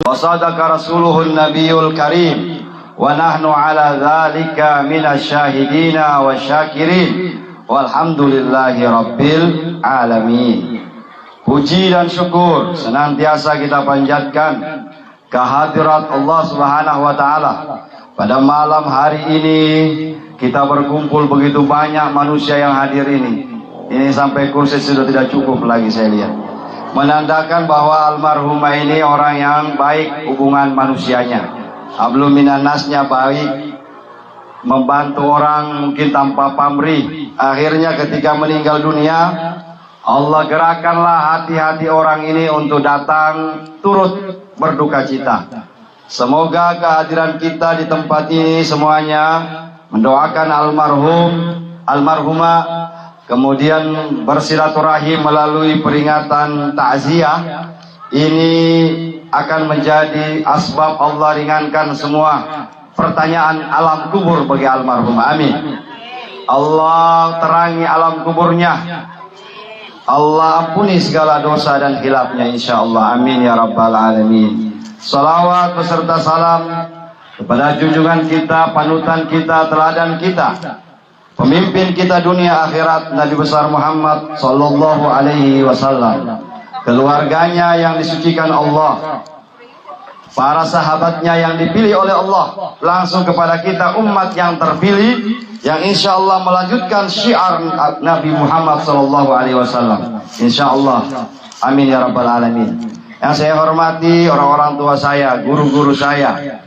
wa sadaqa rasuluhun nabiyul karim wa nahnu ala dzalika minasyahidina wasyakirin walhamdulillahi rabbil alamin. Puji dan syukur senantiasa kita panjatkan kehadirat Allah Subhanahu wa taala. Pada malam hari ini kita berkumpul begitu banyak manusia yang hadir ini. Ini sampai kursi sudah tidak cukup lagi saya lihat. Menandakan bahwa almarhumah ini orang yang baik hubungan manusianya. Hablum minan nasnya baik, membantu orang mungkin tanpa pamrih. Akhirnya ketika meninggal dunia, Allah gerakanlah hati-hati orang ini untuk datang turut berduka cita. Semoga kehadiran kita di tempat ini semuanya mendoakan almarhumah, kemudian bersilaturahim melalui peringatan takziah. Ini akan menjadi asbab Allah ringankan semua pertanyaan alam kubur bagi almarhumah. Amin. Allah terangi alam kuburnya. Allah ampuni segala dosa dan khilafnya insyaallah. Amin ya rabbal alamin. Salawat beserta salam kepada junjungan kita, panutan kita, teladan kita, pemimpin kita dunia akhirat, Nabi besar Muhammad sallallahu alaihi wasallam, keluarganya yang disucikan Allah, para sahabatnya yang dipilih oleh Allah, langsung kepada kita umat yang terpilih, yang insya Allah melanjutkan syiar Nabi Muhammad sallallahu alaihi wasallam insya Allah. Amin ya rabbal alamin. Yang saya hormati orang-orang tua saya, guru-guru saya,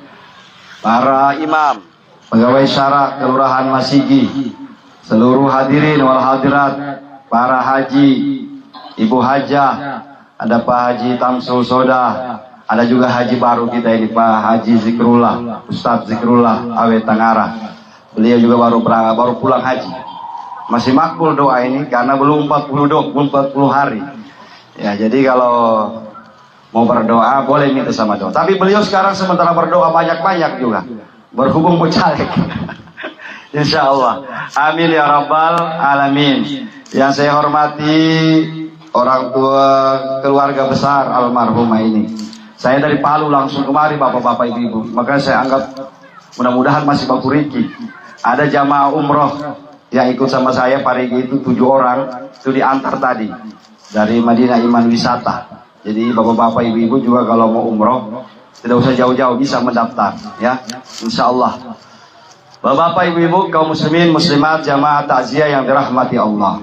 para imam, pegawai syara Kelurahan Masigi, seluruh hadirin wal hadirat, para haji, ibu hajah, ada Pak Haji Tamsul Soda, ada juga haji baru kita ini Pak Haji Zikrullah, Ustadz Zikrullah Awe Tangara. Beliau juga baru pulang haji. Masih makbul doa ini karena belum 40 hari. Ya, jadi kalau mau berdoa boleh minta sama doa. Tapi beliau sekarang sementara berdoa banyak-banyak juga. Berhubung bercaleg. Insya Allah. Amin ya rabbal alamin. Yang saya hormati orang tua keluarga besar almarhumah ini. Saya dari Palu langsung kemari bapak-bapak ibu-ibu. Makanya saya anggap mudah-mudahan masih Bapak Riki. Ada jamaah umroh yang ikut sama saya parigi itu 7 orang. Itu diantar tadi dari Madinah Iman Wisata. Jadi bapak-bapak ibu-ibu juga kalau mau umroh tidak usah jauh-jauh, bisa mendaftar ya, insya Allah. Bapak-bapak ibu-ibu kaum muslimin muslimat jamaah takziah yang dirahmati Allah.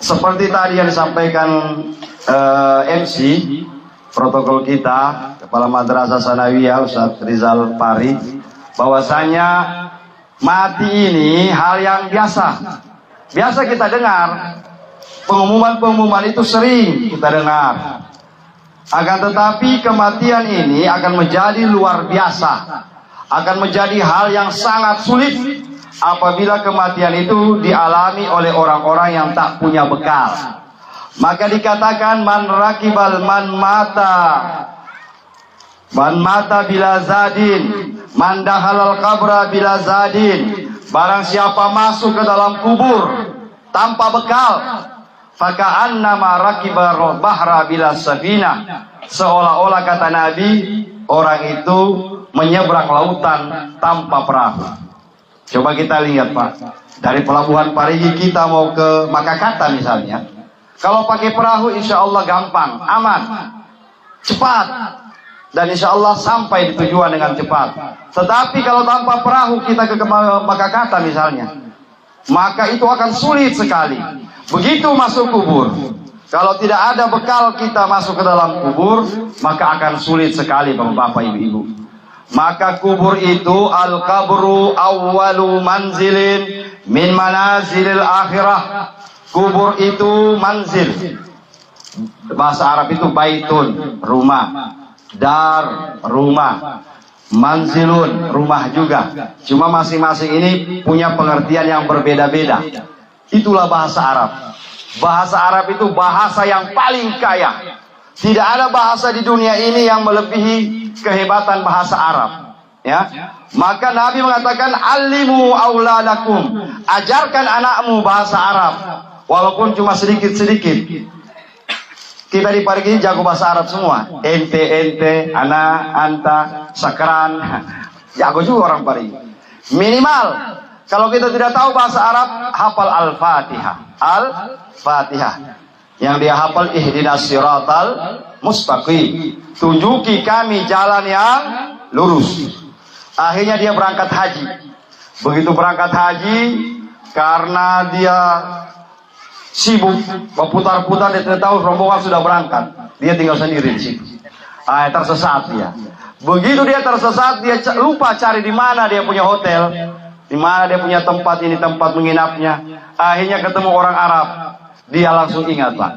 Seperti tadi yang disampaikan MC protokol kita, Kepala Madrasah Sanawiyah Ustadz Rizal Pari, bahwasanya mati ini hal yang biasa. Biasa kita dengar, pengumuman-pengumuman itu sering kita dengar. Akan tetapi kematian ini akan menjadi luar biasa, akan menjadi hal yang sangat sulit apabila kematian itu dialami oleh orang-orang yang tak punya bekal. Maka dikatakan man mata bila zadin, man dakhalal qabra bila zadin. Barang siapa masuk ke dalam kubur tanpa bekal, faka'annama rakiba bahra bila safina, seolah-olah kata Nabi orang itu menyeberang lautan tanpa perahu. Coba kita lihat Pak, dari Pelabuhan Parigi kita mau ke Makakata misalnya, kalau pakai perahu insya Allah gampang, aman, cepat, dan insya Allah sampai di tujuan dengan cepat. Tetapi kalau tanpa perahu kita ke Makakata misalnya, maka itu akan sulit sekali. Begitu masuk kubur, kalau tidak ada bekal kita masuk ke dalam kubur, maka akan sulit sekali bapak-bapak ibu-ibu. Maka kubur itu al-qabru awwalu manzilin min manazilil akhirah. Kubur itu manzil, bahasa Arab itu baitun, rumah, dar, rumah, manzilun, rumah juga. Cuma masing-masing ini punya pengertian yang berbeda-beda. Itulah bahasa Arab. Bahasa Arab itu bahasa yang paling kaya. Tidak ada bahasa di dunia ini yang melebihi kehebatan bahasa Arab. Ya, maka Nabi mengatakan alimu auladakum, ajarkan anakmu bahasa Arab, walaupun cuma sedikit-sedikit. Kita di Parigi jago bahasa Arab semua. Ente, ana, anta, sakran. Jago juga orang Parigi. Minimal kalau kita tidak tahu bahasa Arab, hafal Al-Fatihah. Al-Fatihah. Yang dia hafal ihdinas siratal mustaqim. Tunjuki kami jalan yang lurus. Akhirnya dia berangkat haji. Begitu berangkat haji, karena dia sibuk berputar-putar, dia tidak tahu rombongan sudah berangkat. Dia tinggal sendiri di situ. Tersesat dia. Begitu dia tersesat, dia lupa cari di mana dia punya hotel, di mana dia punya tempat menginapnya. Akhirnya ketemu orang Arab. Dia langsung ingat, Pak.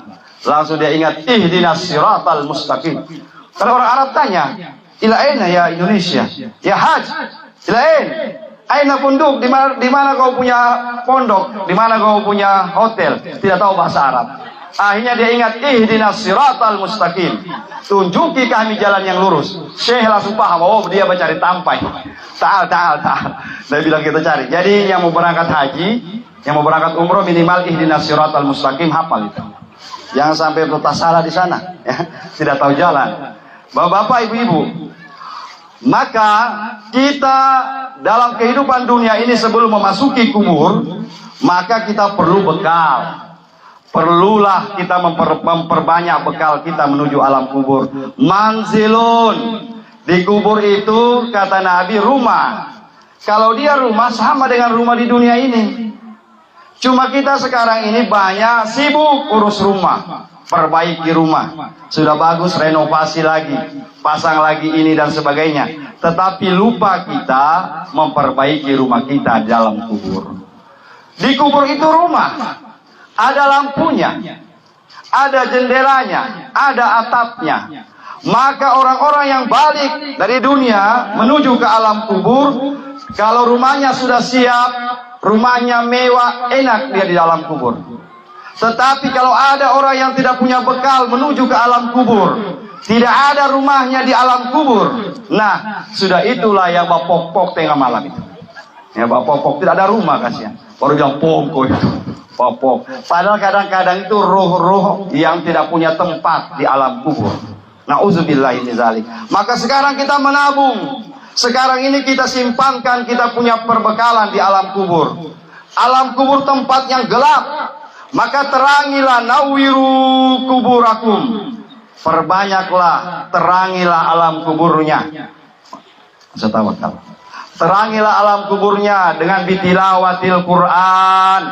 Langsung dia ingat ihdinas siratal mustaqim. Kalau orang Arab tanya, ila aina ya Indonesia? Ya Haj. Ila aina pondok, di mana kau punya pondok, di mana kau punya hotel? Tidak tahu bahasa Arab. Akhirnya dia ingat ihdinas siratal mustaqim. Tunjuki kami jalan yang lurus. Syekh langsung paham, oh dia mencari tampai. Ta'al. Dia bilang kita cari. Jadi yang mau berangkat haji, yang mau berangkat umroh minimal ihdinas siratal mustaqim hafal itu. Jangan sampai bertas salah di sana, ya. Tidak tahu jalan. Bapak-bapak, ibu-ibu, maka kita dalam kehidupan dunia ini sebelum memasuki kubur, maka kita perlu bekal. Perlulah kita memperbanyak bekal kita menuju alam kubur. Manzilun, di kubur itu kata Nabi rumah. Kalau dia rumah sama dengan rumah di dunia ini. Cuma kita sekarang ini banyak sibuk urus rumah, perbaiki rumah. Sudah bagus, renovasi lagi, pasang lagi ini dan sebagainya. Tetapi lupa kita memperbaiki rumah kita di dalam kubur. Di kubur itu rumah, ada lampunya, ada jendelanya, ada atapnya. Maka orang-orang yang balik dari dunia menuju ke alam kubur, kalau rumahnya sudah siap, rumahnya mewah, enak dia di dalam kubur. Tetapi kalau ada orang yang tidak punya bekal menuju ke alam kubur, tidak ada rumahnya di alam kubur, nah sudah itulah yang bapok-pok tengah malam itu. Ya bapok-pok tidak ada rumah kasihan. Baru bilang pongko itu, bapok. Padahal kadang-kadang itu roh-roh yang tidak punya tempat di alam kubur. Nauzubillahi min dzalik. Maka sekarang kita menabung. Sekarang ini kita simpankan, kita punya perbekalan di alam kubur. Alam kubur tempat yang gelap. Maka terangilah nawiru kuburakum. Perbanyaklah, terangilah alam kuburnya. Setawakal. Terangilah alam kuburnya dengan bitilawatil Quran.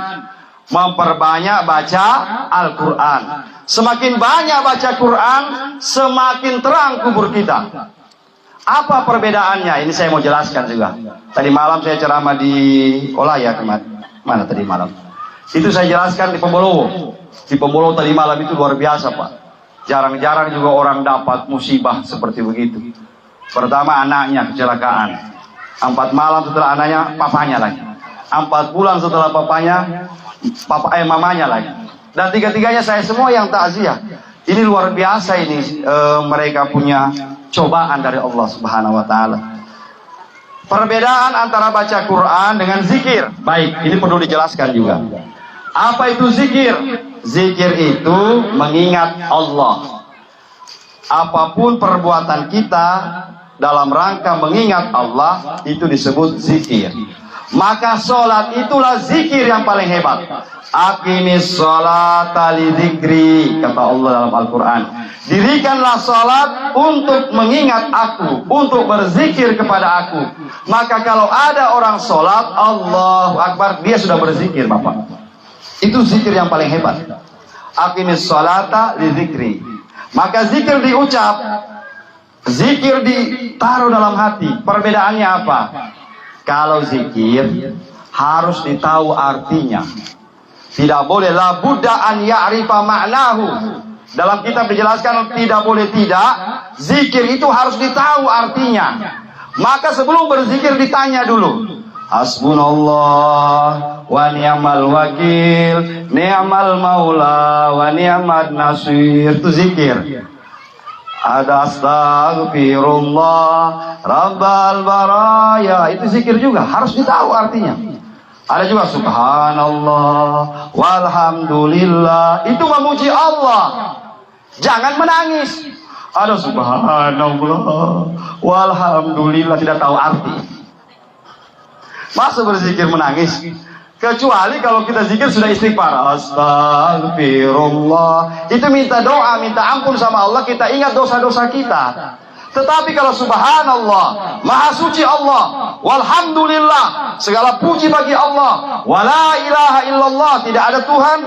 Memperbanyak baca Al-Quran. Semakin banyak baca Quran, semakin terang kubur kita. Apa perbedaannya? Ini saya mau jelaskan juga. Tadi malam saya ceramah di Olaya kemarin. Mana tadi malam? Itu saya jelaskan di Pembolowo. Di Pembolowo tadi malam itu luar biasa, Pak. Jarang-jarang juga orang dapat musibah seperti begitu. Pertama anaknya kecelakaan. 4 malam setelah anaknya, papanya lagi. 4 bulan setelah papanya, mamanya lagi. Dan tiga-tiganya saya semua yang takziah. Ini luar biasa ini mereka punya cobaan dari Allah Subhanahu wa taala. Perbedaan antara baca Quran dengan zikir. Baik, ini perlu dijelaskan juga. Apa itu zikir? Zikir itu mengingat Allah. Apapun perbuatan kita dalam rangka mengingat Allah itu disebut zikir. Maka sholat itulah zikir yang paling hebat. Aqimis sholata li dzikri, kata Allah dalam Al-Quran. Dirikanlah sholat untuk mengingat aku, untuk berzikir kepada aku. Maka kalau ada orang sholat, Allahu Akbar, dia sudah berzikir, Bapak. Itu zikir yang paling hebat. Aqimis sholata li dzikri. Maka zikir diucap, zikir ditaruh dalam hati. Perbedaannya apa? Kalau zikir harus ditahu artinya. Tidak boleh la budda an ya'rifa ma'nahu. Dalam kitab dijelaskan tidak boleh tidak. Zikir itu harus ditahu artinya. Maka sebelum berzikir ditanya dulu. Hasbunallah wa ni'mal wakil, ni'mal maula wa ni'mat nasir. Itu zikir. Ada astaghfirullah rabbal baraya. Itu zikir juga, harus ditahu artinya. Ada juga subhanallah walhamdulillah. Itu memuji Allah. Jangan menangis. Aduh, subhanallah, walhamdulillah, tidak tahu arti. Masa berzikir menangis? Kecuali kalau kita zikir sudah istighfar, astagfirullah, itu minta doa, minta ampun sama Allah, kita ingat dosa-dosa kita. Tetapi kalau subhanallah, maha suci Allah, walhamdulillah, segala puji bagi Allah, wala ilaha illallah, tidak ada Tuhan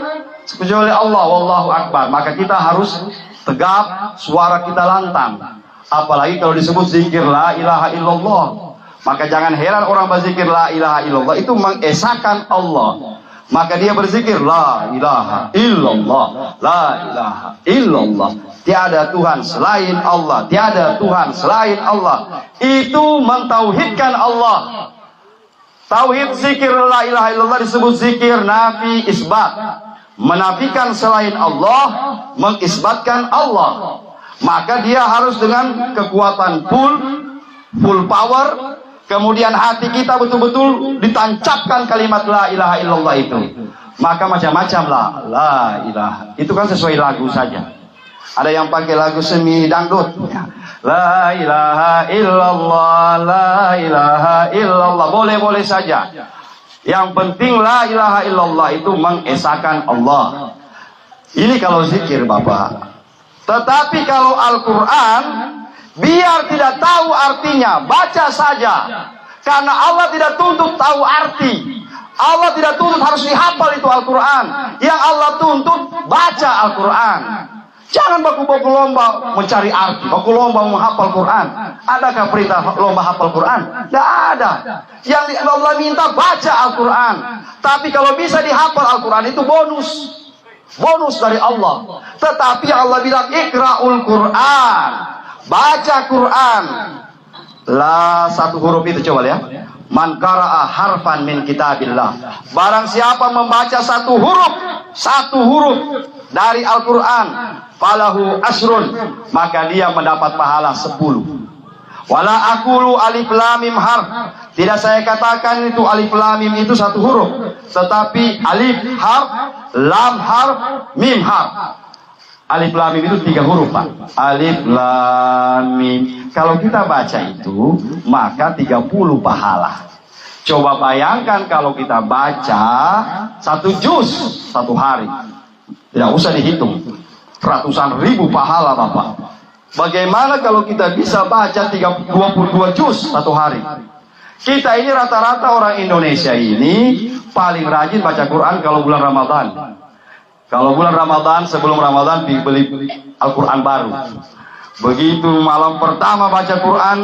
kecuali Allah, wallahu akbar, maka kita harus tegap, suara kita lantang. Apalagi kalau disebut zikir la ilaha illallah. Maka jangan heran orang berzikir la ilaha illallah itu mengesahkan Allah. Maka dia berzikir la ilaha illallah, la ilaha illallah. Tiada Tuhan selain Allah, tiada Tuhan selain Allah. Itu mentauhidkan Allah. Tauhid zikir la ilaha illallah disebut zikir nafi isbat. Menafikan selain Allah, mengisbatkan Allah. Maka dia harus dengan kekuatan full power. Kemudian hati kita betul-betul ditancapkan kalimat la ilaha illallah itu. Maka macam-macam la ilaha. Itu kan sesuai lagu saja. Ada yang pakai lagu semi dangdut. La ilaha illallah, la ilaha illallah. Boleh-boleh saja. Yang penting la ilaha illallah itu mengesahkan Allah. Ini kalau zikir Bapak. Tetapi kalau Al-Quran, biar tidak tahu artinya, baca saja. Karena Allah tidak tuntut tahu arti. Allah tidak tuntut harus dihafal itu Al-Quran. Yang Allah tuntut baca Al-Quran. Jangan baku-baku lomba mencari arti, baku lomba menghafal Quran. Adakah perintah lomba hafal Quran? Tidak ada. Yang Allah minta baca Al-Quran. Tapi kalau bisa dihafal Al-Quran itu bonus. Bonus dari Allah. Tetapi Allah bilang ikra'ul Quran. Baca Quran. La satu huruf itu coba ya. Man qara'a harfan min kitabillah. Barang siapa membaca satu huruf dari Al-Quran, falahu asrun, maka dia mendapat pahala 10. Wala aqulu alif lam mim harf. Tidak saya katakan itu alif lam mim itu satu huruf, tetapi alif harf, lam harf, mim harf. Alif lam mim itu 3 huruf Pak. Alif lam mim. Kalau kita baca itu maka 30 pahala. Coba bayangkan kalau kita baca 1 juz 1 hari. Tidak usah dihitung. Ratusan ribu pahala Bapak. Bagaimana kalau kita bisa baca 22 juz 1 hari? Kita ini rata-rata orang Indonesia ini paling rajin baca Quran kalau bulan Ramadan. Kalau bulan Ramadan, sebelum Ramadan dibeli Al-Quran baru. Begitu malam pertama baca Quran,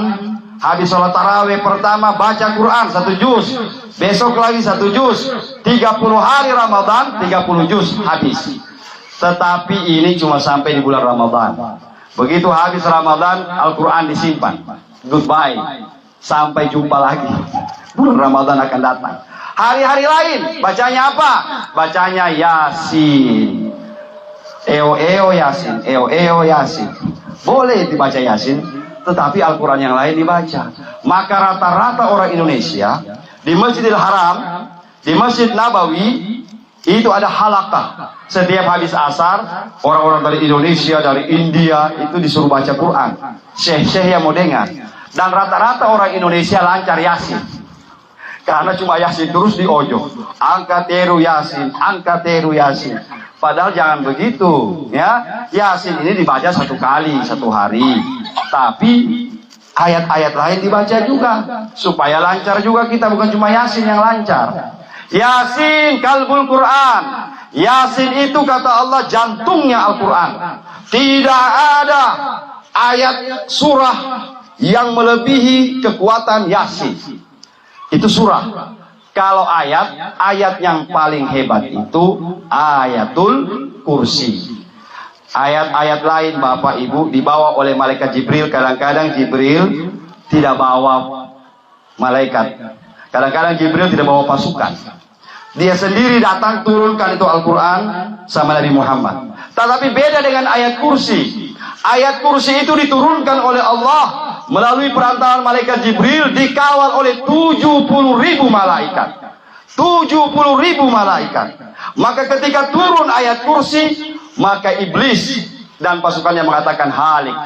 habis sholat tarawih pertama baca Quran 1 juz. Besok lagi 1 juz. 30 hari Ramadan 30 juz habis. Tetapi ini cuma sampai di bulan Ramadan. Begitu habis Ramadan Al-Quran disimpan. Goodbye. Sampai jumpa lagi. Bulan Ramadan akan datang. Hari-hari lain bacanya apa? Bacanya Yasin. Eo Yasin, eo Yasin. Boleh dibaca Yasin, tetapi Al-Quran yang lain dibaca. Maka rata-rata orang Indonesia di Masjidil Haram, di Masjid Nabawi itu ada halaqah. Setiap habis asar, orang-orang dari Indonesia, dari India itu disuruh baca Quran. Syekh-syekh yang mau dengar. Dan rata-rata orang Indonesia lancar Yasin. Karena cuma Yasin terus di ojo. Angkat teru Yasin, angkat teru Yasin. Padahal jangan begitu, ya. Yasin ini dibaca 1 kali 1 hari. Tapi ayat-ayat lain dibaca juga supaya lancar juga kita, bukan cuma Yasin yang lancar. Yasin kalbul Quran. Yasin itu kata Allah jantungnya Al-Quran. Tidak ada ayat surah yang melebihi kekuatan Yasin. Itu surah. Kalau ayat yang paling hebat itu ayatul kursi. Ayat-ayat lain Bapak Ibu dibawa oleh malaikat Jibril. Kadang-kadang Jibril tidak bawa malaikat. Kadang-kadang Jibril tidak bawa pasukan. Dia sendiri datang turunkan itu Al-Quran sama Nabi Muhammad. Tetapi beda dengan ayat kursi. Ayat kursi itu diturunkan oleh Allah melalui perantaraan malaikat Jibril, dikawal oleh 70.000 malaikat. 70.000 malaikat. Maka ketika turun ayat kursi, maka iblis dan pasukannya mengatakan halik.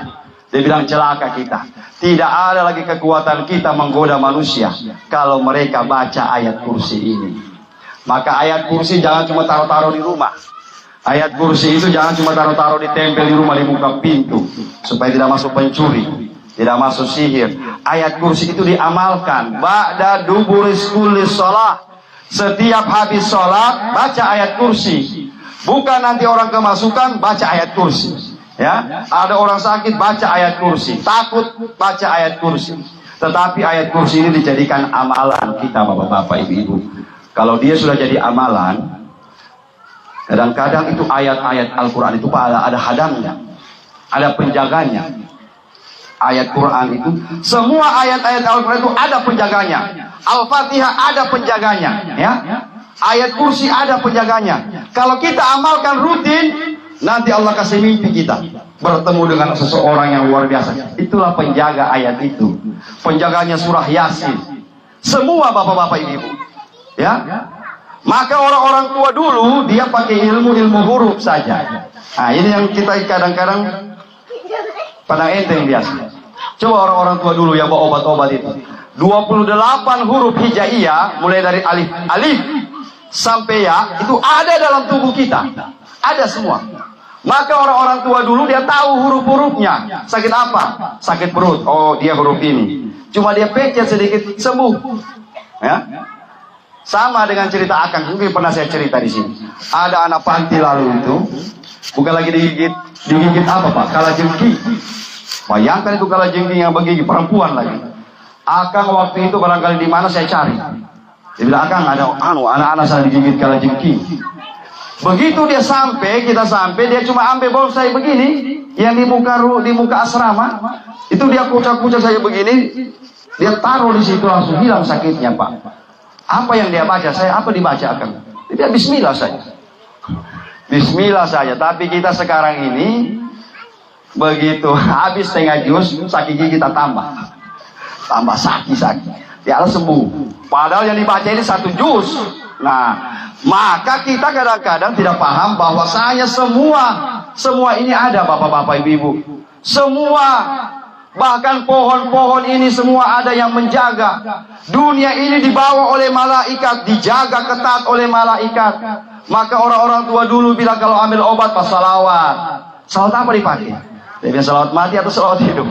Dia bilang celaka kita. Tidak ada lagi kekuatan kita menggoda manusia kalau mereka baca ayat kursi ini. Maka ayat kursi jangan cuma taruh-taruh di rumah. Ayat kursi itu jangan cuma taruh-taruh di tempel di rumah, di muka pintu, supaya tidak masuk pencuri, tidak masuk sihir. Ayat kursi itu diamalkan. Ba'da duburis kulli shalah. Setiap habis sholat baca ayat kursi. Bukan nanti orang kemasukan baca ayat kursi. Ya, ada orang sakit baca ayat kursi, takut baca ayat kursi. Tetapi ayat kursi ini dijadikan amalan kita, bapak-bapak, ibu-ibu. Kalau dia sudah jadi amalan, kadang-kadang itu ayat-ayat Al-Quran itu ada hadangnya, ada penjaganya. Ayat Quran itu, semua ayat-ayat Al-Quran itu ada penjaganya. Al-Fatihah ada penjaganya, ya. Ayat kursi ada penjaganya. Kalau kita amalkan rutin, nanti Allah kasih mimpi kita bertemu dengan seseorang yang luar biasa. Itulah penjaga ayat itu. Penjaganya surah Yasin. Semua bapak-bapak ibu, ya. Maka orang-orang tua dulu dia pakai ilmu huruf saja. Nah, ini yang kita kadang-kadang pandang enteng biasa. Coba orang-orang tua dulu yang bawa obat-obat itu. 28 huruf hijaiyah mulai dari alif sampai ya itu ada dalam tubuh kita. Ada semua. Maka orang-orang tua dulu dia tahu huruf-hurufnya. Sakit apa? Sakit perut. Oh, dia huruf ini. Cuma dia pecet sedikit sembuh. Ya. Sama dengan cerita Akang, mungkin pernah saya cerita di sini. Ada anak panti lalu itu, bukan lagi digigit apa Pak? Kalajengking. Bayangkan itu kalajengking yang begigit perempuan lagi. Akang waktu itu barangkali di mana saya cari. Dia bilang, Akang ada anak-anak saya digigit kalajengking. Begitu dia sampai, kita sampai, dia cuma ambil bonsai begini, yang di muka asrama, itu dia kucak-kucak saya begini, dia taruh di situ langsung hilang sakitnya Pak. Apa yang dia baca? Saya apa dibacakan? Dia Bismillah saja. Bismillah saja. Tapi kita sekarang ini begitu habis setengah jus, sakit gigi kita tambah sakit. Dia sembuh. Padahal yang dibaca ini 1 jus. Nah, maka kita kadang-kadang tidak paham bahwasanya semua ini ada bapak-bapak ibu-ibu. Semua, bahkan pohon-pohon ini semua ada yang menjaga. Dunia ini dibawa oleh malaikat, dijaga ketat oleh malaikat. Maka orang-orang tua dulu bilang kalau ambil obat pas salawat. Salawat apa dipakai? Dia bilang salawat mati atau salawat hidup?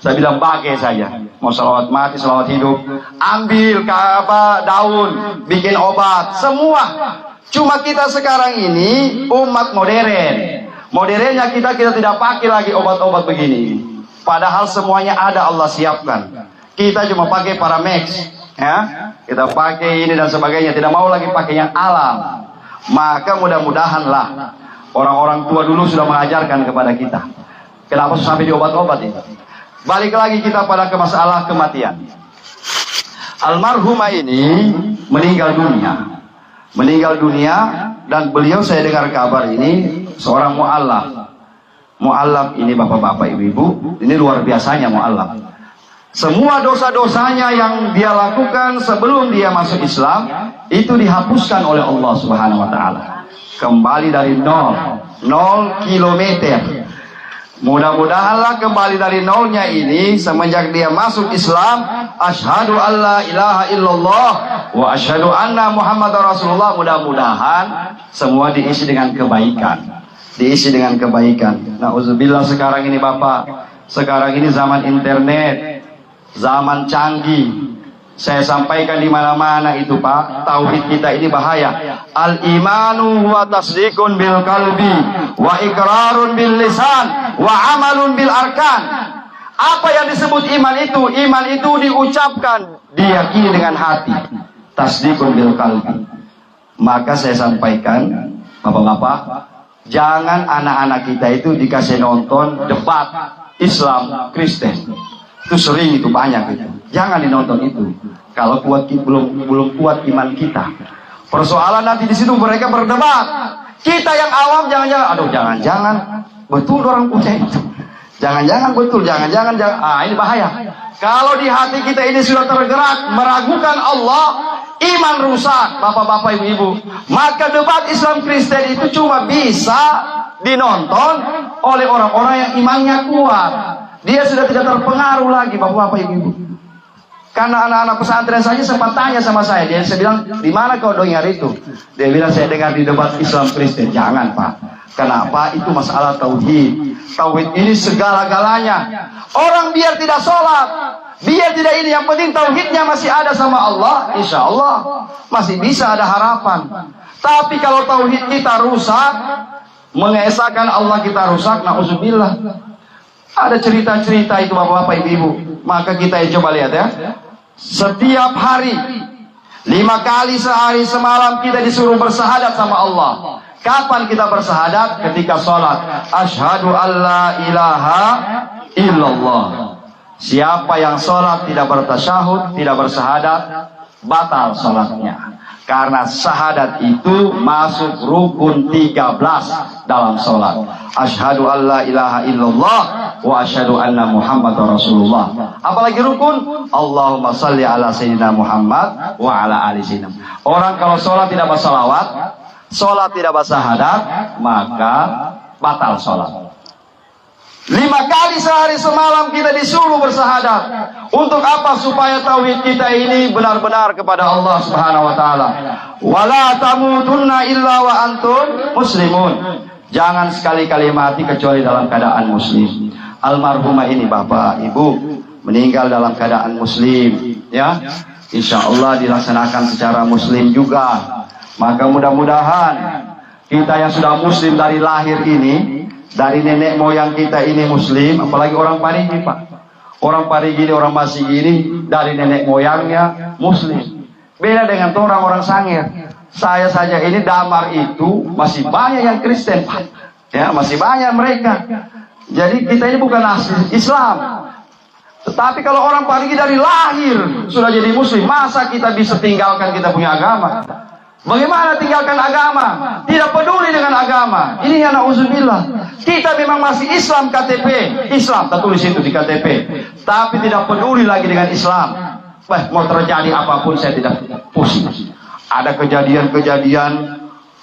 Saya bilang pakai saja. Mau salawat mati, salawat hidup. Ambil daun, bikin obat. Semua. Cuma kita sekarang ini umat modern. Modernnya kita tidak pakai lagi obat-obat begini. Padahal semuanya ada, Allah siapkan. Kita cuma pakai Paramex, ya. Kita pakai ini dan sebagainya. Tidak mau lagi pakai yang alam. Maka mudah-mudahanlah orang-orang tua dulu sudah mengajarkan kepada kita. Kenapa sampai di obat-obat ini? Balik lagi kita pada masalah kematian. Almarhumah ini meninggal dunia dan beliau, saya dengar kabar ini seorang mu'allaf ini bapak-bapak ibu-ibu, ini luar biasanya mu'allaf. Semua dosa-dosanya yang dia lakukan sebelum dia masuk Islam itu dihapuskan oleh Allah Subhanahu wa taala. Kembali dari 0 kilometer. Mudah-mudahanlah kembali dari nolnya ini semenjak dia masuk Islam, asyhadu alla ilaha illallah wa asyhadu anna muhammadar rasulullah. Mudah-mudahan semua diisi dengan kebaikan. Nauzubillah, sekarang ini Bapak, sekarang ini zaman internet, zaman canggih. Saya sampaikan di mana-mana itu Pak, tauhid kita ini bahaya. Al-imanu huwa tasdiqun bil qalbi wa iqrarun bil lisan wa amalun bil arkan. Apa yang disebut iman itu? Iman itu diucapkan, diyakini dengan hati. Tasdiqun bil qalbi. Maka saya sampaikan, Bapak-bapak, jangan anak-anak kita itu dikasih nonton debat Islam Kristen. Itu sering, itu banyak itu. Jangan dinonton itu. Kalau belum kuat iman kita. Persoalan nanti di situ mereka berdebat. Kita yang awam jangan-jangan betul orang punya itu. Jangan-jangan betul, jangan-jangan. Ini bahaya. Kalau di hati kita ini sudah tergerak meragukan Allah, iman rusak, bapak-bapak, ibu-ibu. Maka debat Islam Kristen itu cuma bisa dinonton oleh orang-orang yang imannya kuat. Dia sudah tidak terpengaruh lagi, bapak-bapak, ibu-ibu. Karena anak-anak pesantren saja sempat tanya sama saya. Saya bilang, di mana kau dengar itu? Dia bilang, saya dengar di debat Islam Kristen. Jangan, Pak. Kenapa? Itu masalah tauhid. Tauhid ini segala-galanya. Orang biar tidak sholat, biar tidak ini, yang penting tauhidnya masih ada sama Allah, insya Allah masih bisa ada harapan. Tapi kalau tauhid kita rusak, mengesahkan Allah kita rusak, na'udzubillah. Ada cerita-cerita itu bapak-bapak, ibu-ibu. Maka kita coba lihat ya. Setiap hari 5 kali sehari semalam kita disuruh bersahadat sama Allah. Kapan kita bersahadat? Ketika sholat. Asyhadu alla ilaha illallah. Siapa yang sholat tidak bertasyahud, tidak bersahadat, batal sholatnya. Karena syahadat itu masuk rukun 13 dalam sholat. Asyhadu alla ilaha illallah wa asyhadu anna Muhammadar Rasulullah. Apalagi rukun? Allahumma salli ala sayyidina Muhammad wa ala ali sayyidina. Orang kalau sholat tidak bersalawat, sholat tidak bersahadat, maka batal sholat. 5 kali sehari semalam kita disuruh bersahadat. Untuk apa? Supaya tauhid kita ini benar-benar kepada Allah Subhanahu wa taala. Wala tamutunna illa wa antum muslimun. Jangan sekali-kali mati kecuali dalam keadaan muslim. Almarhumah ini Bapak Ibu meninggal dalam keadaan muslim, ya. Insya Allah dilaksanakan secara muslim juga. Maka mudah-mudahan kita yang sudah muslim dari lahir ini, dari nenek moyang kita ini muslim, apalagi orang Parigi, Pak. Orang Parigi ini, orang Masih ini, dari nenek moyangnya muslim. Beda dengan orang-orang Sangir. Saya saja ini Damar itu masih banyak yang Kristen, Pak. Ya, masih banyak mereka. Jadi kita ini bukan asli Islam. Tetapi kalau orang Parigi dari lahir sudah jadi muslim, masa kita bisa tinggalkan kita punya agama? Bagaimana tinggalkan agama? Tidak peduli dengan agama. Ini yang na'udzubillah. Kita memang masih Islam KTP. Islam, tertulis itu di KTP. Tapi tidak peduli lagi dengan Islam. Mau terjadi apapun saya tidak pusing. Ada kejadian-kejadian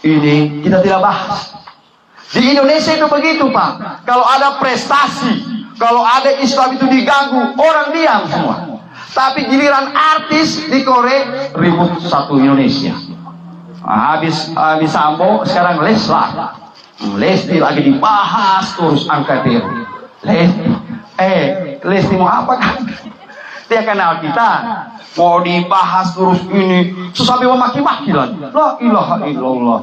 ini kita tidak bahas. Di Indonesia itu begitu, Pak. Kalau ada prestasi, kalau ada Islam itu diganggu, orang diam semua. Tapi giliran artis di Korea ribut satu Indonesia. Habis Sambo, sekarang Lesti lagi dibahas terus angkat diri. Lesti mau apa kan? Dia kenal kita, mau dibahas terus ini, sampai memaki-maki lagi. La ilaha illallah.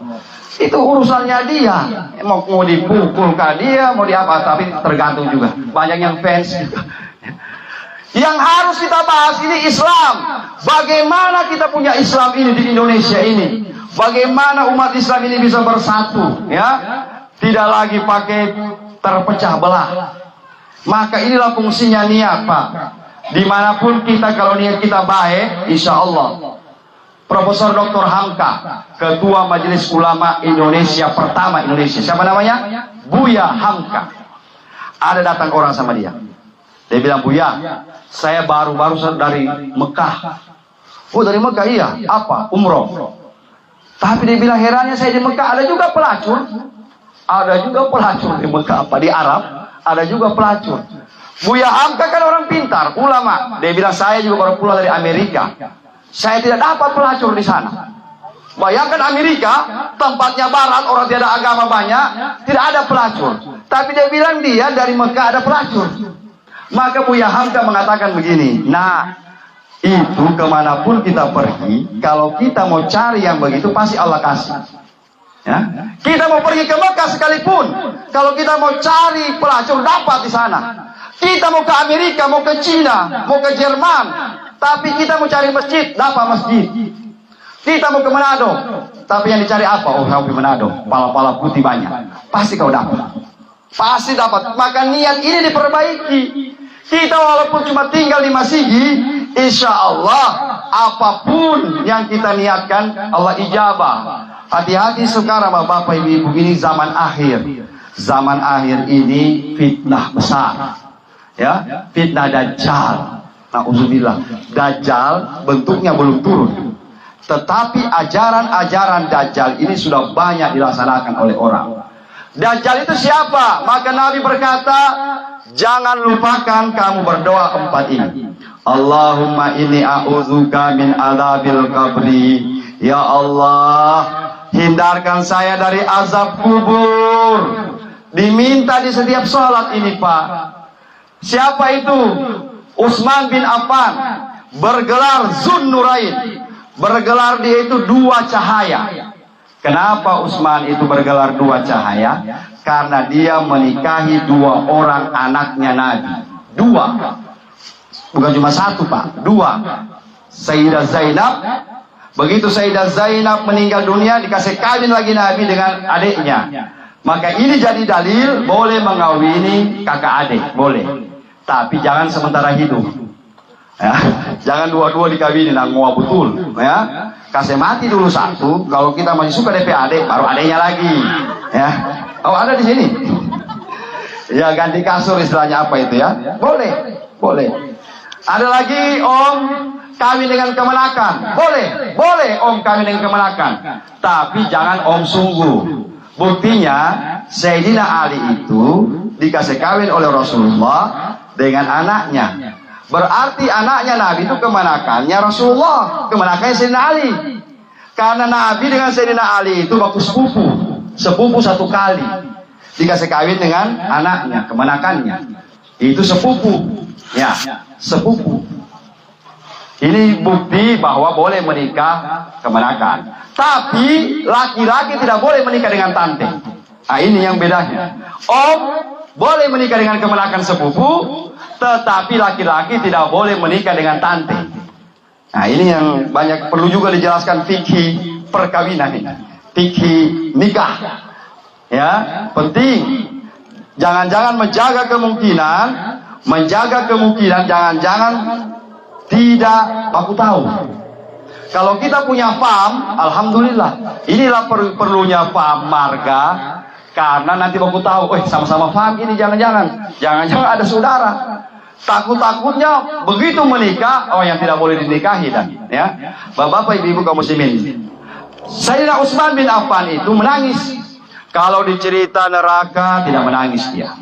Itu urusannya dia. Mau dipukulkan dia, mau diapa, tapi tergantung juga. Banyak yang fans juga. Yang harus kita bahas ini Islam. Bagaimana kita punya Islam ini di Indonesia ini? Bagaimana umat Islam ini bisa bersatu, ya? Tidak lagi pakai terpecah belah. Maka inilah fungsinya niat, Pak. Dimanapun kita, kalau niat kita baik, insya Allah. Profesor Dr. Hamka, Ketua Majelis Ulama Indonesia pertama Indonesia. Siapa namanya? Buya Hamka. Ada datang orang sama dia. Dia bilang, Buya, saya baru-baru dari Mekah. Oh, dari Mekah? Iya. Apa? Umroh. Tapi dia bilang, herannya saya di Mekah ada juga pelacur. Ada juga pelacur di Mekah, apa? Di Arab ada juga pelacur. Buya Hamka kan orang pintar, ulama. Dia bilang, saya juga baru pulang dari Amerika. Saya tidak dapat pelacur di sana. Bayangkan Amerika, tempatnya barat, orang tidak ada agama banyak, tidak ada pelacur. Tapi dia bilang dia dari Mekah ada pelacur. Maka Buya Hamka mengatakan begini, nah, itu kemanapun kita pergi, kalau kita mau cari yang begitu, pasti Allah kasih. Ya? Kita mau pergi ke Mekah sekalipun, kalau kita mau cari pelacur, dapat di sana. Kita mau ke Amerika, mau ke Cina, mau ke Jerman, tapi kita mau cari masjid, dapat masjid. Kita mau ke Manado, tapi yang dicari apa? Oh, kau ke Manado, pala-pala putih banyak. Pasti kau dapat. Pasti dapat. Maka niat ini diperbaiki. Kita walaupun cuma tinggal di Masigi, insya Allah apapun yang kita niatkan Allah ijabah. Hati-hati sekarang Bapak Ibu, ini zaman akhir. Zaman akhir ini fitnah besar. Ya, fitnah Dajjal. Na'udzubillah. Dajjal bentuknya belum turun. Tetapi ajaran-ajaran Dajjal ini sudah banyak dilaksanakan oleh orang. Dajjal itu siapa? Maka Nabi berkata, jangan lupakan kamu berdoa 4 ini. Allahumma inni a'udzuka min adzabil qabri. Ya Allah, hindarkan saya dari azab kubur. Diminta di setiap sholat ini, Pak. Siapa itu? Utsman bin Affan, bergelar Zunnurain. Bergelar dia itu 2 cahaya. Kenapa Utsman itu bergelar 2 cahaya? Karena dia menikahi 2 orang anaknya Nabi. 2. Bukan cuma 1, Pak. 2. Sayyidah Zainab. Begitu Sayyidah Zainab meninggal dunia, dikasih kawin lagi Nabi dengan adiknya. Maka ini jadi dalil boleh mengawini kakak adik, boleh. Tapi jangan sementara hidup. Ya, jangan dua-dua dikawinin, ngua betul. Ya, kasih mati dulu 1. Kalau kita masih suka DP adik, baru adiknya lagi. Ya, oh ada di sini. Ya ganti kasur istilahnya apa itu ya? Boleh, boleh. Ada lagi om kawin dengan kemenakan, boleh om kawin dengan kemenakan. Tapi jangan om sungguh. Buktinya Sayyidina Ali itu dikasih kawin oleh Rasulullah dengan anaknya. Berarti anaknya Nabi itu kemenakannya Rasulullah, kemenakannya Sayyidina Ali. Karena Nabi dengan Sayyidina Ali itu waktu sepupu 1 kali dikasih kawin dengan anaknya, kemenakannya. Itu sepupu, ya, sepupu. Ini bukti bahwa boleh menikah kemenakan. Tapi laki-laki tidak boleh menikah dengan tante. Nah ini yang bedanya. Om boleh menikah dengan kemenakan sepupu, tetapi laki-laki tidak boleh menikah dengan tante. Nah ini yang banyak perlu juga dijelaskan fikih perkawinan ini, fikih nikah. Ya, penting. Jangan-jangan menjaga kemungkinan jangan-jangan tidak aku tahu. Kalau kita punya paham, alhamdulillah. Inilah perlunya paham marga, karena nanti aku tahu, sama-sama paham ini jangan-jangan ada saudara. Takut-takutnya begitu menikah, yang tidak boleh dinikahi dan ya. Bapak-bapak, ibu-ibu kaum muslimin. Sayyidina Utsman bin Affan itu menangis. Kalau dicerita neraka tidak menangis dia.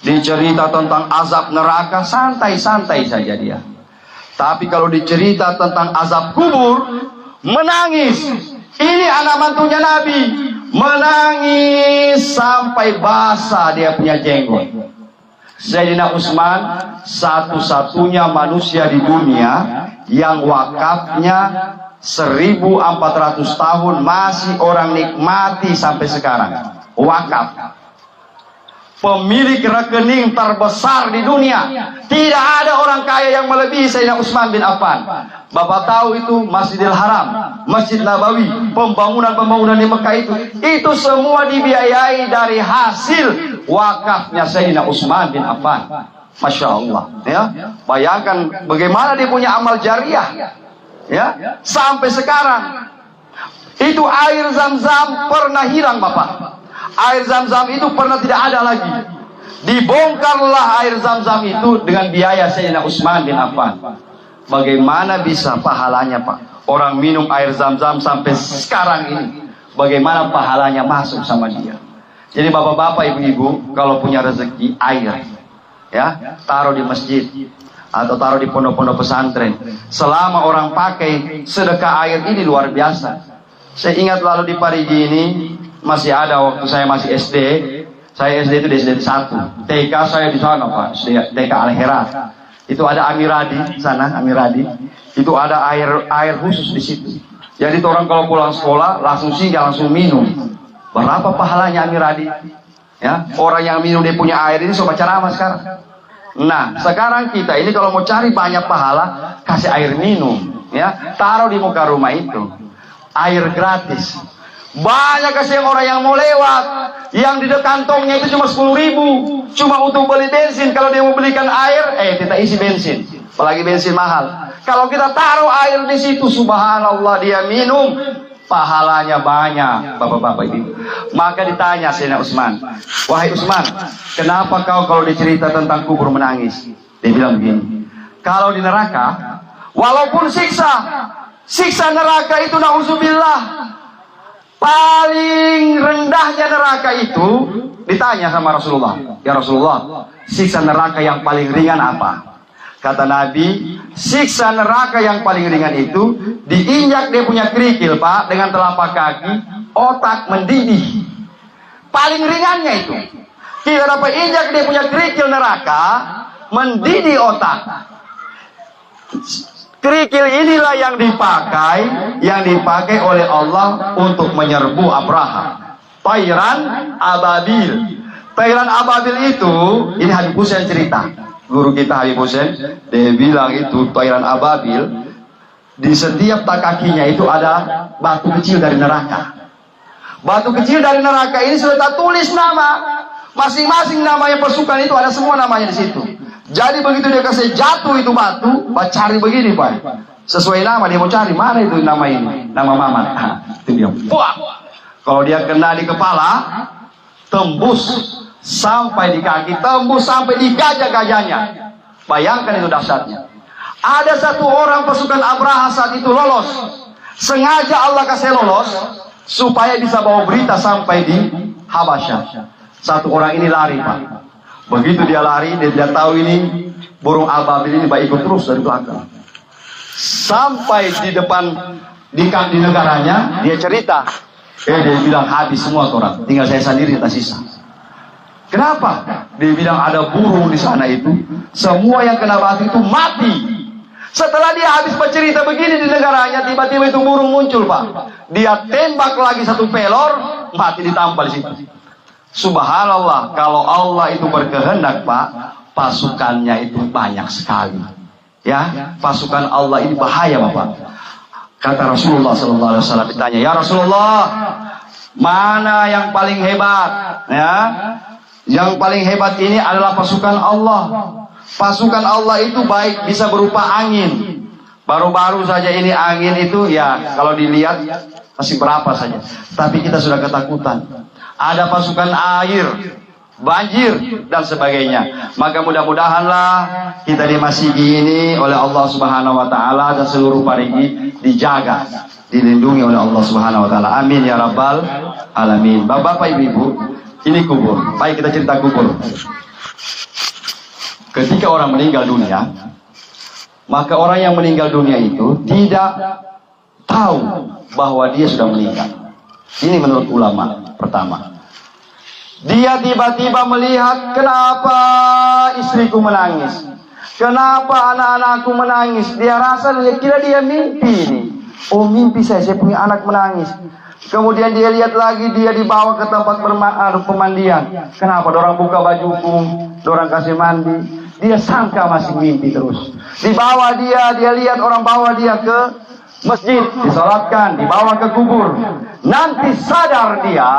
Dicerita tentang azab neraka santai-santai saja dia. Tapi kalau dicerita tentang azab kubur, menangis. Ini anak mantunya Nabi, menangis sampai basah dia punya jenggot. Sayyidina Utsman satu-satunya manusia di dunia yang wakafnya 1400 tahun masih orang nikmati sampai sekarang. Wakaf. Pemilik rekening terbesar di dunia. Tidak ada orang kaya yang melebihi Sayyidina Utsman bin Affan. Bapak tahu itu Masjidil Haram, Masjid Nabawi, pembangunan di Mekah itu semua dibiayai dari hasil wakafnya Sayyidina Utsman bin Affan. Masya Allah. Ya, bayangkan bagaimana dia punya amal jariah. Ya, sampai sekarang itu air Zam-Zam pernah hilang, Bapak. Air Zam-Zam itu pernah tidak ada lagi. Dibongkarlah air Zam-Zam itu dengan biaya Sayyidina Utsman bin Affan. Bagaimana bisa pahalanya, Pak? Orang minum air Zam-Zam sampai sekarang ini, bagaimana pahalanya masuk sama dia? Jadi bapak-bapak, ibu-ibu, kalau punya rezeki air, ya, taruh di masjid atau taruh di pondok-pondok pesantren. Selama orang pakai, sedekah air ini luar biasa. Saya ingat lalu di Parigi ini masih ada waktu saya masih SD. Saya SD itu di SD 1. TK saya di sana, Pak. TK Al-Herat. Itu ada Amiradi sana, Amiradi. Itu ada air khusus di situ. Jadi orang kalau pulang sekolah langsung singgah, langsung minum. Berapa pahalanya Amiradi? Ya, orang yang minum dia punya air ini sobat ceramah sekarang. Nah, sekarang kita ini kalau mau cari banyak pahala, kasih air minum, ya. Taruh di muka rumah itu. Air gratis. Banyak kasih orang yang mau lewat, yang di kantongnya itu cuma 10.000, cuma untuk beli bensin. Kalau dia mau belikan air, kita isi bensin, apalagi bensin mahal. Kalau kita taruh air di situ, subhanallah, dia minum, pahalanya banyak, bapak-bapak ini. Maka ditanya Sayyidina Utsman, wahai Utsman, kenapa kau kalau dicerita tentang kubur menangis? Dia bilang begini, kalau di neraka, walaupun siksa neraka itu na'udzubillah, Paling rendahnya neraka itu ditanya sama Rasulullah, ya Rasulullah, siksa neraka yang paling ringan apa? Kata Nabi, siksa neraka yang paling ringan itu diinjak dia punya kerikil, Pak, dengan telapak kaki, otak mendidih. Paling ringannya itu. Kita dapat injak dia punya kerikil neraka, mendidih otak. Kerikil inilah yang dipakai oleh Allah untuk menyerbu Abraha. Tairan ababil. Tairan ababil itu, ini Habib Hussein cerita. Guru kita Habib Hussein, dia bilang itu tairan ababil, di setiap tak kakinya itu ada batu kecil dari neraka. Batu kecil dari neraka ini sudah tak tulis nama. Masing-masing namanya pasukan itu ada semua namanya di situ. Jadi begitu dia kasih jatuh itu batu, cari begini Pak. Sesuai nama dia mau cari, mana itu nama ini? Nama Mamat. Itu dia. Wah. Kalau dia kena di kepala, tembus sampai di kaki, tembus sampai di gajah-gajahnya. Bayangkan itu dahsyatnya. Ada satu orang pasukan Abraha saat itu lolos. Sengaja Allah kasih lolos supaya bisa bawa berita sampai di Habasyah. Satu orang ini lari, Pak. Begitu dia lari, dia tidak tahu ini burung ababil ini ikut terus dari belakang. Sampai di depan di negaranya, dia cerita. Dia bilang habis semua orang, tinggal saya sendiri tak sisa. Kenapa? Dia bilang ada burung di sana itu, semua yang kena batu itu mati. Setelah dia habis bercerita begini di negaranya, tiba-tiba itu burung muncul, Pak. Dia tembak lagi satu pelor, mati ditampal di situ. Subhanallah, kalau Allah itu berkehendak, Pak, pasukannya itu banyak sekali. Ya, pasukan Allah ini bahaya, Bapak. Kata Rasulullah SAW, ditanya, ya Rasulullah, mana yang paling hebat? Ya, yang paling hebat ini adalah pasukan Allah. Pasukan Allah itu baik bisa berupa angin. Baru-baru saja ini angin itu, ya kalau dilihat masih berapa saja. Tapi kita sudah ketakutan. Ada pasukan air, banjir dan sebagainya. Maka mudah-mudahanlah kita dimasihi ini oleh Allah Subhanahu wa taala dan seluruh parigi dijaga, dilindungi oleh Allah Subhanahu wa taala. Amin ya rabbal alamin. Bapak-bapak, Ibu-ibu, ini kubur. Baik, kita cerita kubur. Ketika orang meninggal dunia, maka orang yang meninggal dunia itu tidak tahu bahwa dia sudah meninggal. Ini menurut ulama pertama. Dia tiba-tiba melihat, kenapa istriku menangis? Kenapa anak-anakku menangis? Dia rasa, dia kira dia mimpi ini. Oh, mimpi saya punya anak menangis. Kemudian dia lihat lagi, dia dibawa ke tempat pemandian. Kenapa? Dorang buka bajuku, dorang kasih mandi. Dia sangka masih mimpi terus. Dibawa dia lihat orang bawa dia ke masjid, disolatkan, dibawa ke kubur. Nanti sadar dia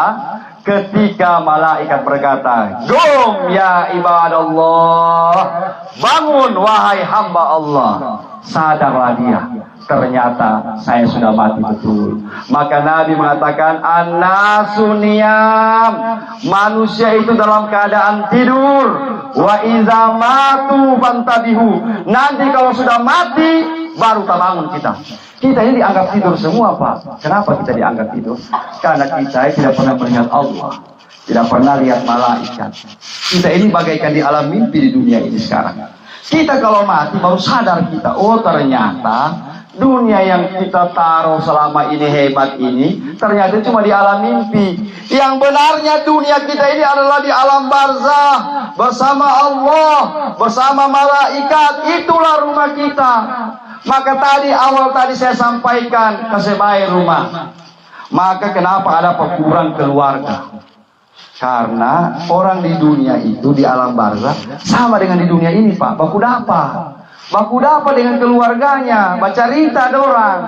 ketika malaikat berkata, "Qum ya ibadallah." Bangun wahai hamba Allah. Sadarlah dia. Ternyata saya sudah mati betul. Maka Nabi mengatakan, "An-nasu niyam." Manusia itu dalam keadaan tidur. Wa iza matu fantabihu. Nanti kalau sudah mati baru bangun kita. Kita ini dianggap tidur semua, Pak. Kenapa kita dianggap tidur? Karena kita tidak pernah melihat Allah, tidak pernah lihat malaikat. Kita ini bagaikan di alam mimpi di dunia ini sekarang. Kita kalau mati baru sadar kita, oh ternyata dunia yang kita taruh selama ini hebat ini ternyata cuma di alam mimpi. Yang benarnya dunia kita ini adalah di alam barzah bersama Allah, bersama malaikat. Itulah rumah kita. Maka awal tadi saya sampaikan kesebaik rumah. Maka kenapa ada perkumpulan keluarga? Karena orang di dunia itu di alam barzah sama dengan di dunia ini, Pak. Baku dapat dengan keluarganya, baca cerita ada orang.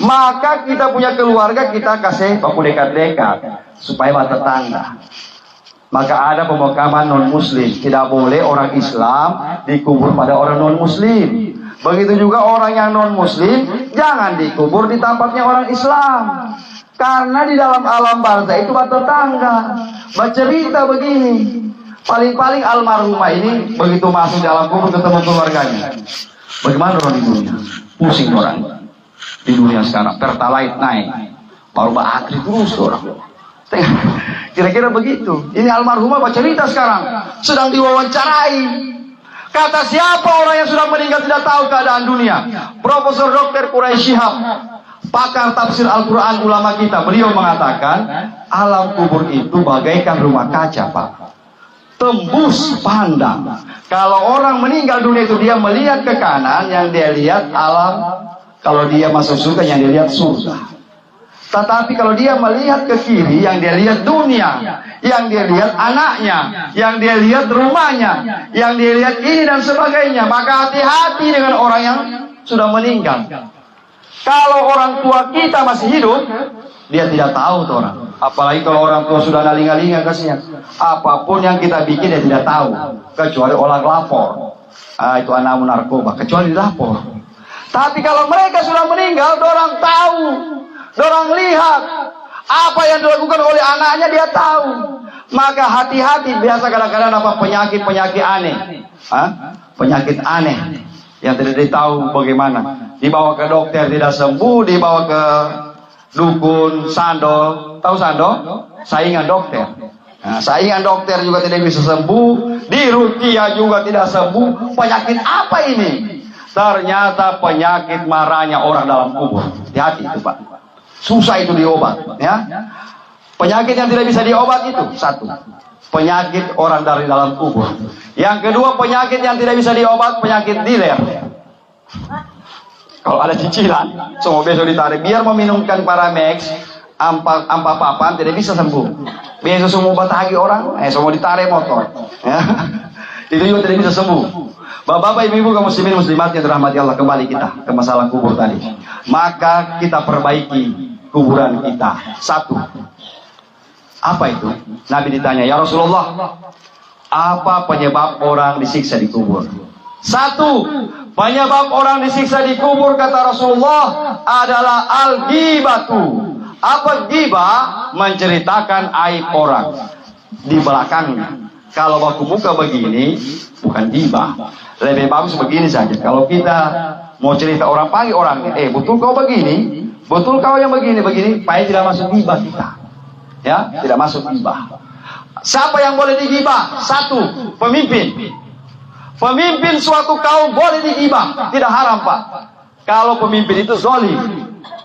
Maka kita punya keluarga, kita kasih baku dekat-dekat supaya mata tetangga. Maka ada pemakaman non muslim, tidak boleh orang Islam dikubur pada orang non muslim. Begitu juga orang yang non muslim jangan dikubur di tempatnya orang Islam. Karena di dalam alam barzah itu mata tetangga. Bercerita begini, paling-paling almarhumah ini begitu masuk di alam kubur ketemu keluarganya. Bagaimana orang di dunia? Pusing orang di dunia sekarang. Pertalite naik, baru bakri terus orang. Kira-kira begitu. Ini almarhumah baca cerita sekarang, sedang diwawancarai. Kata siapa orang yang sudah meninggal tidak tahu keadaan dunia? Profesor Dr. Quraisy Shihab, pakar tafsir Al-Quran ulama kita, beliau mengatakan alam kubur itu bagaikan rumah kaca, Pak. Tembus pandang. Kalau orang meninggal dunia itu dia melihat ke kanan, yang dia lihat alam. Kalau dia masuk surga, yang dia lihat surga. Tetapi kalau dia melihat ke kiri, yang dia lihat dunia, yang dia lihat anaknya, yang dia lihat rumahnya, yang dia lihat ini dan sebagainya. Maka hati-hati dengan orang yang sudah meninggal. Kalau orang tua kita masih hidup, dia tidak tahu tuh orang. Apalagi kalau orang tua sudah nalinga-linga, kasihan. Apapun yang kita bikin dia tidak tahu, kecuali orang lapor. Itu anak narkoba, kecuali dilapor. Tapi kalau mereka sudah meninggal, orang tahu. Dorang lihat apa yang dilakukan oleh anaknya, dia tahu. Maka hati-hati. Biasa kadang-kadang apa penyakit-penyakit aneh, penyakit aneh yang tidak ditahu bagaimana. Dibawa ke dokter tidak sembuh, dibawa ke dukun sando. Tahu sando? Saingan dokter. Nah, saingan dokter juga tidak bisa sembuh. Di ruqyah juga tidak sembuh. Penyakit apa ini? Ternyata penyakit marahnya orang dalam kubur. Hati-hati itu, Pak. Susah itu diobat, ya. Penyakit yang tidak bisa diobat itu satu, penyakit orang dari dalam kubur. Yang kedua, penyakit yang tidak bisa diobat, penyakit diler. Kalau ada cicilan, semua besok ditarik. Biar meminumkan Paramex, ampa papan tidak bisa sembuh. Besok semua batagi orang, semua ditarik motor. Ya. Itu juga tidak bisa sembuh. Bapak-bapak, ibu-ibu, kaum muslimin muslimat yang dirahmati Allah, kembali kita ke masalah kubur tadi. Maka kita perbaiki kuburan kita. Satu, apa itu? Nabi ditanya, ya Rasulullah, apa penyebab orang disiksa di kubur? Satu, penyebab orang disiksa di kubur, kata Rasulullah, adalah al-ghibatu. Apa ghibah? Menceritakan aib orang di belakangnya. Kalau baku muka begini, bukan ghibah. Lebih bagus begini saja. Kalau kita mau cerita orang, panggil orangnya, betul kau begini, betul kau yang begini, supaya tidak masuk ghibah kita. Ya, tidak masuk ghibah. Siapa yang boleh digibah? Satu, pemimpin. Pemimpin suatu kaum boleh digibah, tidak haram, Pak. Kalau pemimpin itu zalim.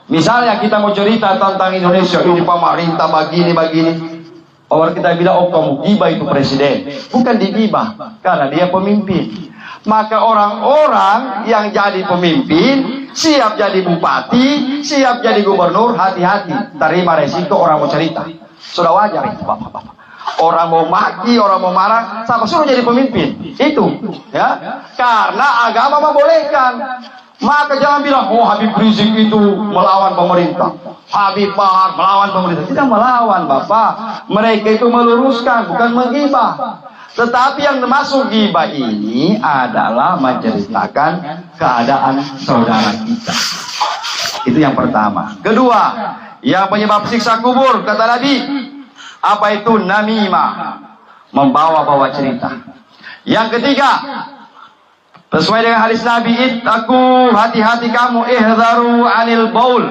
Misalnya kita mau cerita tentang Indonesia, ini pemerintah begini. Orang kita bilang, oh kamu gibah itu presiden. Bukan digibah, karena dia pemimpin. Maka orang-orang yang jadi pemimpin, siap jadi bupati, siap jadi gubernur, hati-hati. Terima resiko orang mau cerita. Sudah wajar itu, Bapak-bapak. Orang mau maki, orang mau marah, siapa suruh jadi pemimpin? Itu, ya. Karena agama membolehkan. Maka jangan bilang, oh Habib Rizik itu melawan pemerintah, Habib Bahar melawan pemerintah. Tidak melawan, Bapak. Mereka itu meluruskan, bukan menggibah. Tetapi yang termasuk ghibah ini adalah menceritakan keadaan saudara kita. Itu yang pertama. Kedua, yang penyebab siksa kubur, kata Nabi, apa itu? Namimah, membawa-bawa cerita. Yang ketiga, sesuai dengan hadis Nabi, ittaqu, hati-hati kamu, ihdaru anil baul,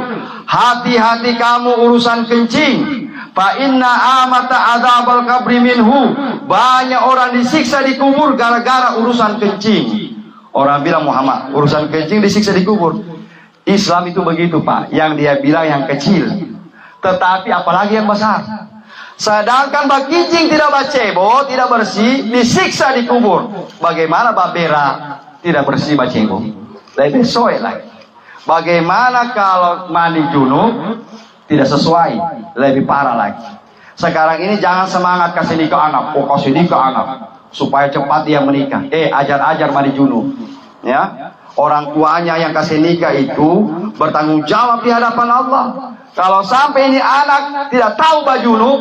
hati-hati kamu urusan kencing. Fa inna amata adzabal qabri minhu, banyak orang disiksa di kubur gara-gara urusan kencing. Orang bilang, Muhammad, urusan kencing disiksa di kubur. Islam itu begitu, Pak. Yang dia bilang yang kecil, tetapi apalagi yang besar. Sedangkan bakicing tidak bacebo, tidak bersih, disiksa di kubur. Bagaimana babera tidak bersih bacebo? Lebih soe lagi. Bagaimana kalau mandi junub tidak sesuai, lebih parah lagi. Sekarang ini jangan semangat kasih nikah anak, kasih nikah anak supaya cepat dia menikah. Ajar-ajar mandi junub, ya. Orang tuanya yang kasih nikah itu bertanggung jawab di hadapan Allah. Kalau sampai ini anak tidak tahu baju junub,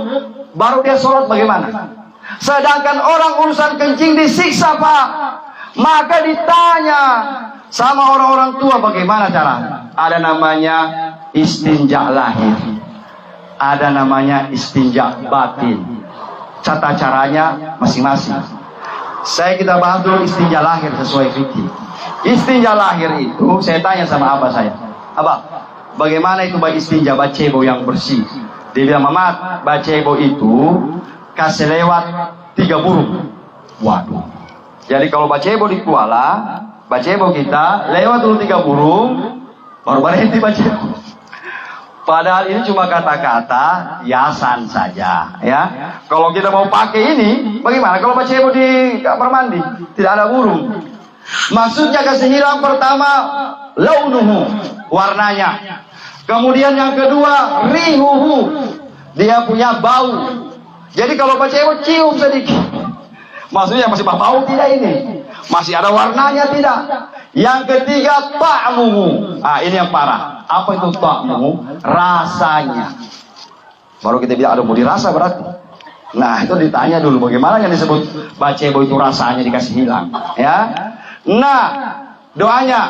baru dia sholat bagaimana? Sedangkan orang urusan kencing disiksa, Pak. Maka ditanya sama orang-orang tua bagaimana cara? Ada namanya istinja lahir, ada namanya istinja batin. Tata caranya masing-masing. Kita bahas dulu istinja lahir sesuai fikih. Istinja lahir itu, saya tanya sama abah saya, Abah, bagaimana itu istinja bacebo yang bersih? Dia bilang, Mamat, bacebo itu kasih lewat 3 burung. Waduh. Jadi kalau bacebo di Kuala, bacebo kita lewat dulu 3 burung, baru berhenti bacebo. Padahal ini cuma kata-kata hiasan saja, ya. Kalau kita mau pakai ini, bagaimana? Kalau bacebo di kamar mandi tidak ada burung. Maksudnya kasih hilang pertama launuhu, warnanya. Kemudian yang kedua rihuhu, dia punya bau. Jadi kalau bacebo cium sedikit. Maksudnya masih bau tidak ini? Masih ada warnanya tidak? Yang ketiga ta'muhu. Ah, ini yang parah. Apa itu ta'muhu? Rasanya. Baru kita bilang, ada mau dirasa berarti. Nah, itu ditanya dulu bagaimana yang disebut bacebo itu rasanya dikasih hilang, ya. Nah, doanya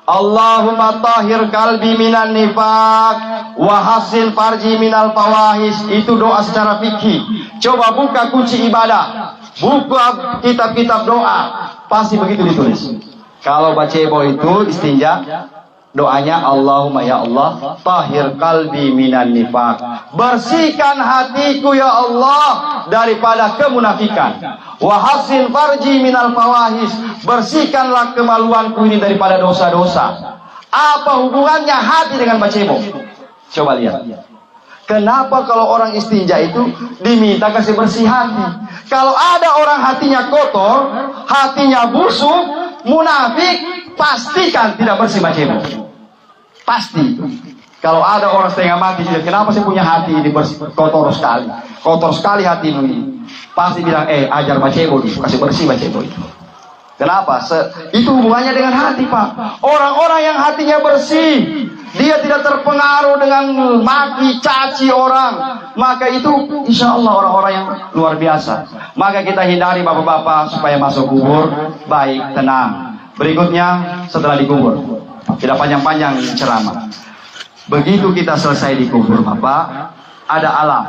Allahumma tahhir kalbi minan nifaq wa hasin farji minal fawahis. Itu doa secara fikih. Coba buka kunci ibadah, buka kitab-kitab doa, pasti begitu ditulis. Kalau bacebo itu istinja, doanya Allahumma ya Allah tahhir kalbi minan nifaq, bersihkan hatiku ya Allah daripada kemunafikan. Wa hasin farji minal fawahis, bersihkanlah kemaluanku ini daripada dosa-dosa. Apa hubungannya hati dengan bacebo? Coba lihat. Kenapa kalau orang istinja itu diminta kasih bersih hati? Kalau ada orang hatinya kotor, hatinya busuk, munafik, pastikan tidak bersih bacebo. Pasti. Kalau ada orang setengah mati, kenapa saya punya hati ini bersih, kotor sekali hati ini? Pasti bilang, ajar bacebo itu, kasih bersih bacebo itu. Kenapa? Itu hubungannya dengan hati, Pak. Orang-orang yang hatinya bersih, dia tidak terpengaruh dengan maki, caci orang, maka itu insya Allah orang-orang yang luar biasa. Maka kita hindari bapak-bapak supaya masuk kubur baik, tenang. Berikutnya setelah dikubur, tidak panjang-panjang ceramah. Begitu kita selesai dikubur, Bapak, ada alam.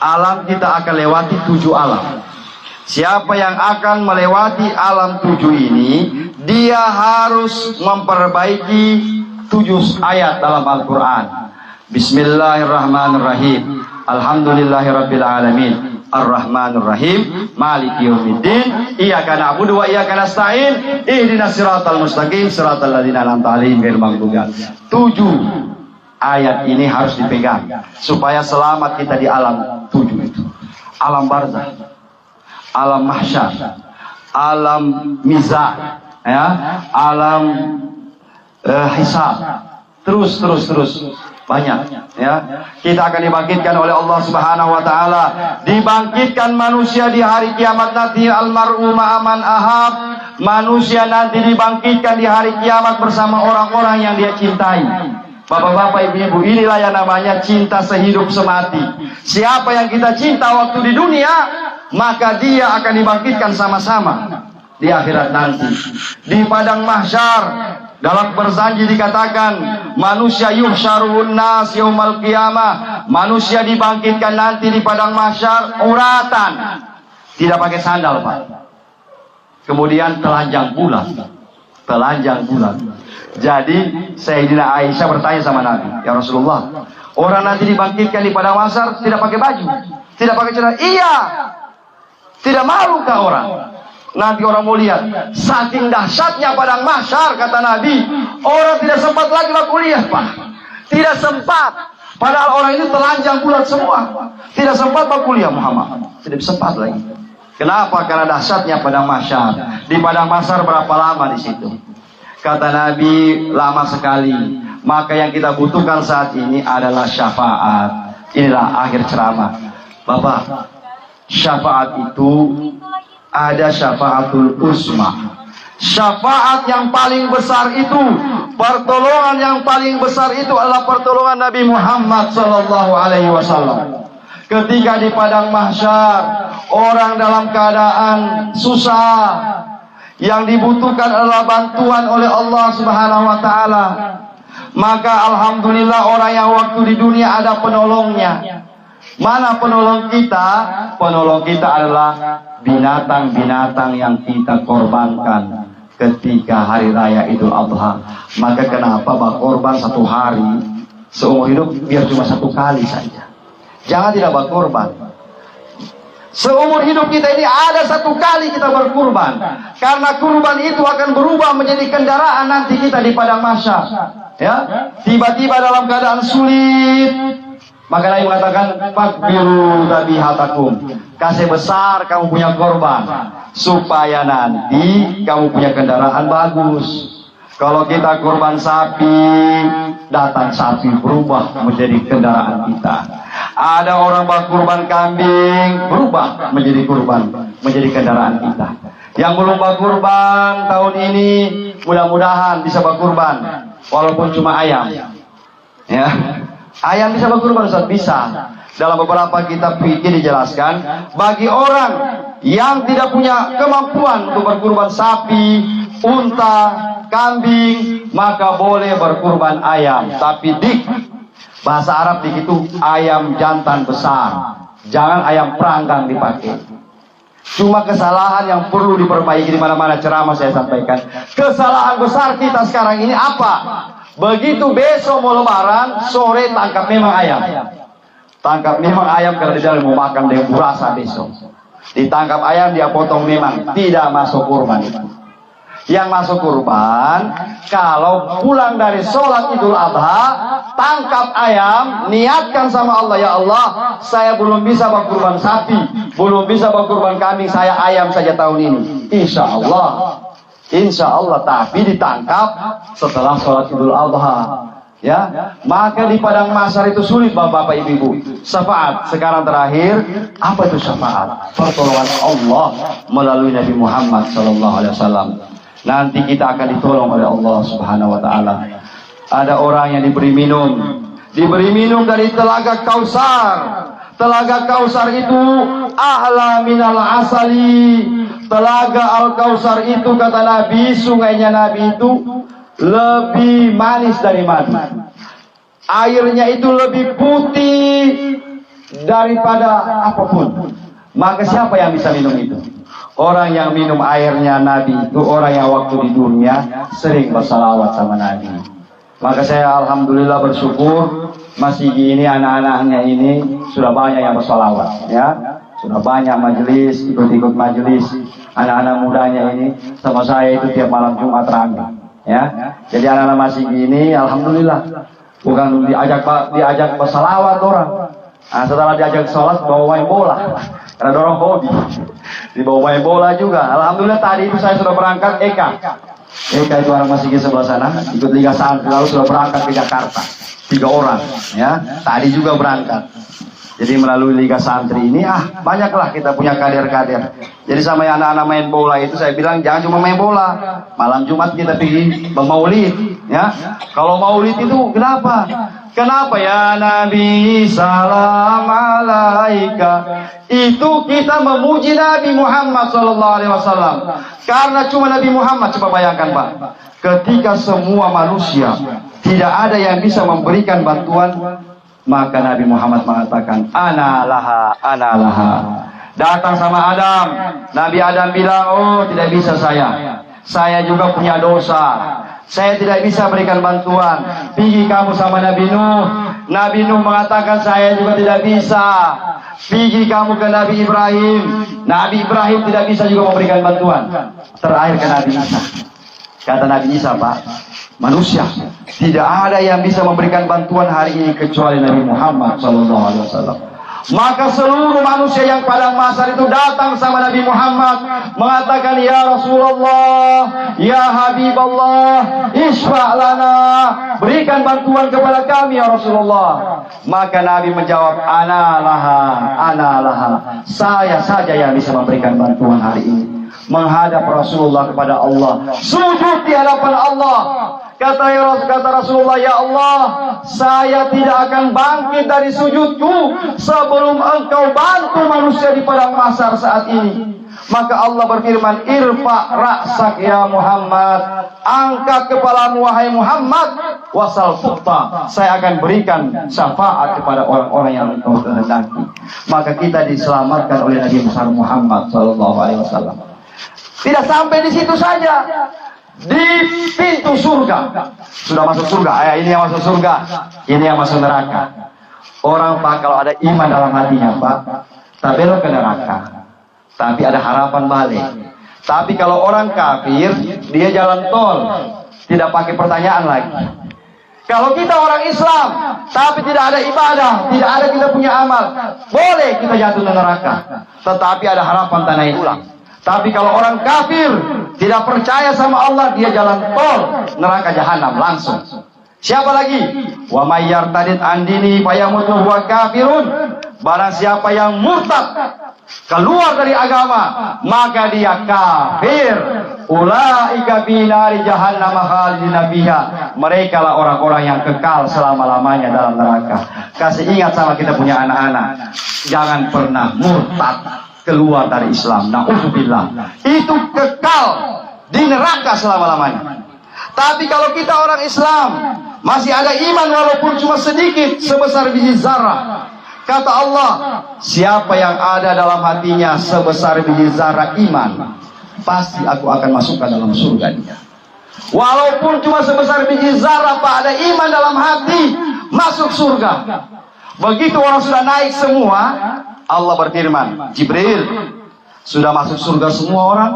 Alam kita akan lewati 7 alam. Siapa yang akan melewati alam 7 ini, dia harus memperbaiki 7 ayat dalam Al-Quran. Bismillahirrahmanirrahim. Alhamdulillahirabbil alamin. Ar-Rahmanur Rahim. Maliki yaumiddin. Iyyaka na'budu wa iyyaka nasta'in. Ihdinas siratal mustaqim, siratal ladzina an'amta 'alaihim ghairil maghdubi 'alaihim. 7 ayat ini harus dipegang supaya selamat kita di alam 7 itu. Alam barzakh, alam mahsyar, alam mizan, ya, alam hisab. Terus banyak, ya. Kita akan dibangkitkan oleh Allah Subhanahu wa taala. Dibangkitkan manusia di hari kiamat nanti, almar'u ma'aman ahab. Manusia nanti dibangkitkan di hari kiamat bersama orang-orang yang dia cintai. Bapak-bapak, ibu-ibu, inilah yang namanya cinta sehidup semati. Siapa yang kita cinta waktu di dunia, maka dia akan dibangkitkan sama-sama di akhirat nanti. Di padang mahsyar, dalam berjanji dikatakan, manusia yuhsyarun nas yaumal qiyamah. Manusia dibangkitkan nanti di padang mahsyar uratan, tidak pakai sandal, Pak. Kemudian telanjang bulat. Jadi Sayyidina Aisyah bertanya sama Nabi, ya Rasulullah, orang nanti dibangkitkan di padang mahsyar tidak pakai baju, tidak pakai celana. Iya, tidak malukah orang? Nanti orang mau lihat. Saking dahsyatnya padang mahsyar, kata Nabi, orang tidak sempat lagi kuliah, Pak. Tidak sempat. Padahal orang itu telanjang bulat semua. Tidak sempat kuliah Muhammad. Tidak sempat lagi. Kenapa? Karena dahsyatnya padang mahsyar. Di padang mahsyar berapa lama di situ? Kata Nabi, lama sekali. Maka yang kita butuhkan saat ini adalah syafaat. Inilah akhir ceramah. Bapak, syafaat itu ada syafaatul uzma. Syafaat yang paling besar itu, pertolongan yang paling besar itu adalah pertolongan Nabi Muhammad SAW. Ketika di padang mahsyar, orang dalam keadaan susah, yang dibutuhkan adalah bantuan oleh Allah Subhanahu wa taala. Maka alhamdulillah orang yang waktu di dunia ada penolongnya. Mana penolong kita? Penolong kita adalah binatang-binatang yang kita korbankan. ketika hari raya Idul Adha. Maka kenapa berkorban satu hari seumur hidup, biar cuma satu kali saja. Jangan tidak berkorban. Seumur hidup kita ini ada satu kali kita berkurban, karena kurban itu akan berubah menjadi kendaraan nanti kita di padang mahsyar. Ya, tiba-tiba dalam keadaan sulit, maka Nabi mengatakan, "Fakbiru dzabihatakum." Kasih besar kamu punya korban, supaya nanti kamu punya kendaraan bagus. Kalau kita kurban sapi, datang sapi berubah menjadi kendaraan kita. Ada orang berkurban kambing, berubah menjadi kurban, menjadi kendaraan kita. Yang belum berkurban tahun ini, mudah-mudahan bisa berkurban, walaupun cuma ayam. Ya, ayam bisa berkurban, Ustaz? Bisa. Dalam beberapa kitab fikih dijelaskan, bagi orang yang tidak punya kemampuan untuk berkurban sapi, unta, kambing, maka boleh berkurban ayam. Tapi dik, bahasa Arab dik itu ayam jantan besar, jangan ayam perangkang dipakai. Cuma kesalahan yang perlu diperbaiki, di mana-mana ceramah saya sampaikan. Kesalahan besar kita sekarang ini apa? Begitu besok mau lebaran, sore tangkap memang ayam. Tangkap memang ayam karena di dalam mau makan dengan burasa besok. Ditangkap ayam, dia potong memang, tidak masuk kurban itu. Yang masuk kurban, kalau pulang dari sholat Idul Adha, tangkap ayam, niatkan sama Allah, ya Allah, saya belum bisa berkurban sapi, belum bisa berkurban kambing, saya ayam saja tahun ini. Insya Allah, tapi ditangkap setelah sholat Idul Adha. Ya, maka di padang mahsyar itu sulit, bapak-bapak, ibu-ibu. Syafaat sekarang terakhir, apa itu syafaat? Pertolongan Allah melalui Nabi Muhammad SAW. Nanti kita akan ditolong oleh Allah Subhanahu wa taala. Ada orang yang diberi minum dari telaga Kausar. Telaga Kausar itu ahla minal asali. Telaga Al-Kausar itu, kata Nabi, sungainya Nabi itu lebih manis dari madu. Airnya itu lebih putih daripada apapun. Maka siapa yang bisa minum itu? Orang yang minum airnya Nabi itu orang yang waktu di dunia sering bersalawat sama Nabi. Maka saya alhamdulillah bersyukur masih gini anak-anaknya ini sudah banyak yang bersalawat, ya. Sudah banyak majelis, ikut-ikut majelis. Anak-anak mudanya ini sama saya itu tiap malam Jumat rame, ya. Jadi anak-anak masih gini alhamdulillah. Bukan diajak bersalawat orang. Nah, setelah diajak sholat bawa main bola. Karena dorong hobi, dibawa main bola juga. Alhamdulillah tadi itu saya sudah berangkat Eka itu orang masih di sebelah sana, ikut Liga Santri, lalu sudah berangkat ke Jakarta 3 orang, ya. Tadi juga berangkat. Jadi melalui Liga Santri ini, banyaklah kita punya kader-kader. Jadi sama yang anak-anak main bola itu saya bilang jangan cuma main bola. Malam Jumat kita pergi bermaulid, ya. Kalau maulid itu kenapa? Kenapa ya Nabi salam alaika? Itu kita memuji Nabi Muhammad SAW. Karena cuma Nabi Muhammad, coba bayangkan Pak, ketika semua manusia tidak ada yang bisa memberikan bantuan, maka Nabi Muhammad mengatakan ana laha. Datang sama Adam, Nabi Adam bilang, oh tidak bisa saya juga punya dosa, saya tidak bisa berikan bantuan. Pergi kamu sama Nabi Nuh. Nabi Nuh mengatakan saya juga tidak bisa. Pergi kamu ke Nabi Ibrahim. Nabi Ibrahim tidak bisa juga memberikan bantuan. Terakhir ke Nabi Isa. Kata Nabi Isa, Pak, manusia tidak ada yang bisa memberikan bantuan hari ini kecuali Nabi Muhammad SAW. Maka seluruh manusia yang padang mahsyar itu datang sama Nabi Muhammad mengatakan, ya Rasulullah, ya Habiballah, isfa' lana, berikan bantuan kepada kami ya Rasulullah. Maka Nabi menjawab, ana laha, saya saja yang bisa memberikan bantuan hari ini. Menghadap Rasulullah kepada Allah, sujud di hadapan Allah. Kata Rasulullah, ya Allah, saya tidak akan bangkit dari sujudku sebelum engkau bantu manusia di padang mahsyar saat ini. Maka Allah berfirman, irfa ra'sak ya Muhammad, angkat kepalamu wahai Muhammad, wasal fuqta, saya akan berikan syafaat kepada orang-orang yang engkau kehendaki. Maka kita diselamatkan oleh Nabi besar Muhammad SAW. Tidak sampai di situ saja. di pintu surga. Sudah masuk surga, ini yang masuk surga, ini yang masuk neraka. Orang Pak kalau ada iman dalam hatinya Pak, tak belok ke neraka, tapi ada harapan balik. Tapi kalau orang kafir, dia jalan tol, tidak pakai pertanyaan lagi. Kalau kita orang Islam, tapi tidak ada ibadah, tidak ada kita punya amal, boleh kita jatuh ke neraka, tetapi ada harapan tak naik ulang. Tapi kalau orang kafir, tidak percaya sama Allah, dia jalan tol, neraka jahanam langsung. Siapa lagi? Wa may yartadid an dini fayamutu huwa kafirun. Barang siapa yang murtad, keluar dari agama, maka dia kafir. Ulaika fi nari jahannam khalidina fiha. Mereka lah orang-orang yang kekal selama-lamanya dalam neraka. Kasih ingat sama kita punya anak-anak, jangan pernah murtad keluar dari Islam. Na'udzubillah. Itu kekal di neraka selama-lamanya. Tapi kalau kita orang Islam masih ada iman walaupun cuma sedikit sebesar biji zarah, kata Allah, siapa yang ada dalam hatinya sebesar biji zarah iman, pasti aku akan masukkan dalam surga dia. Walaupun cuma sebesar biji zarah Pak, ada iman dalam hati, masuk surga. Begitu orang sudah naik semua, Allah berfirman, Jibril, sudah masuk surga semua orang?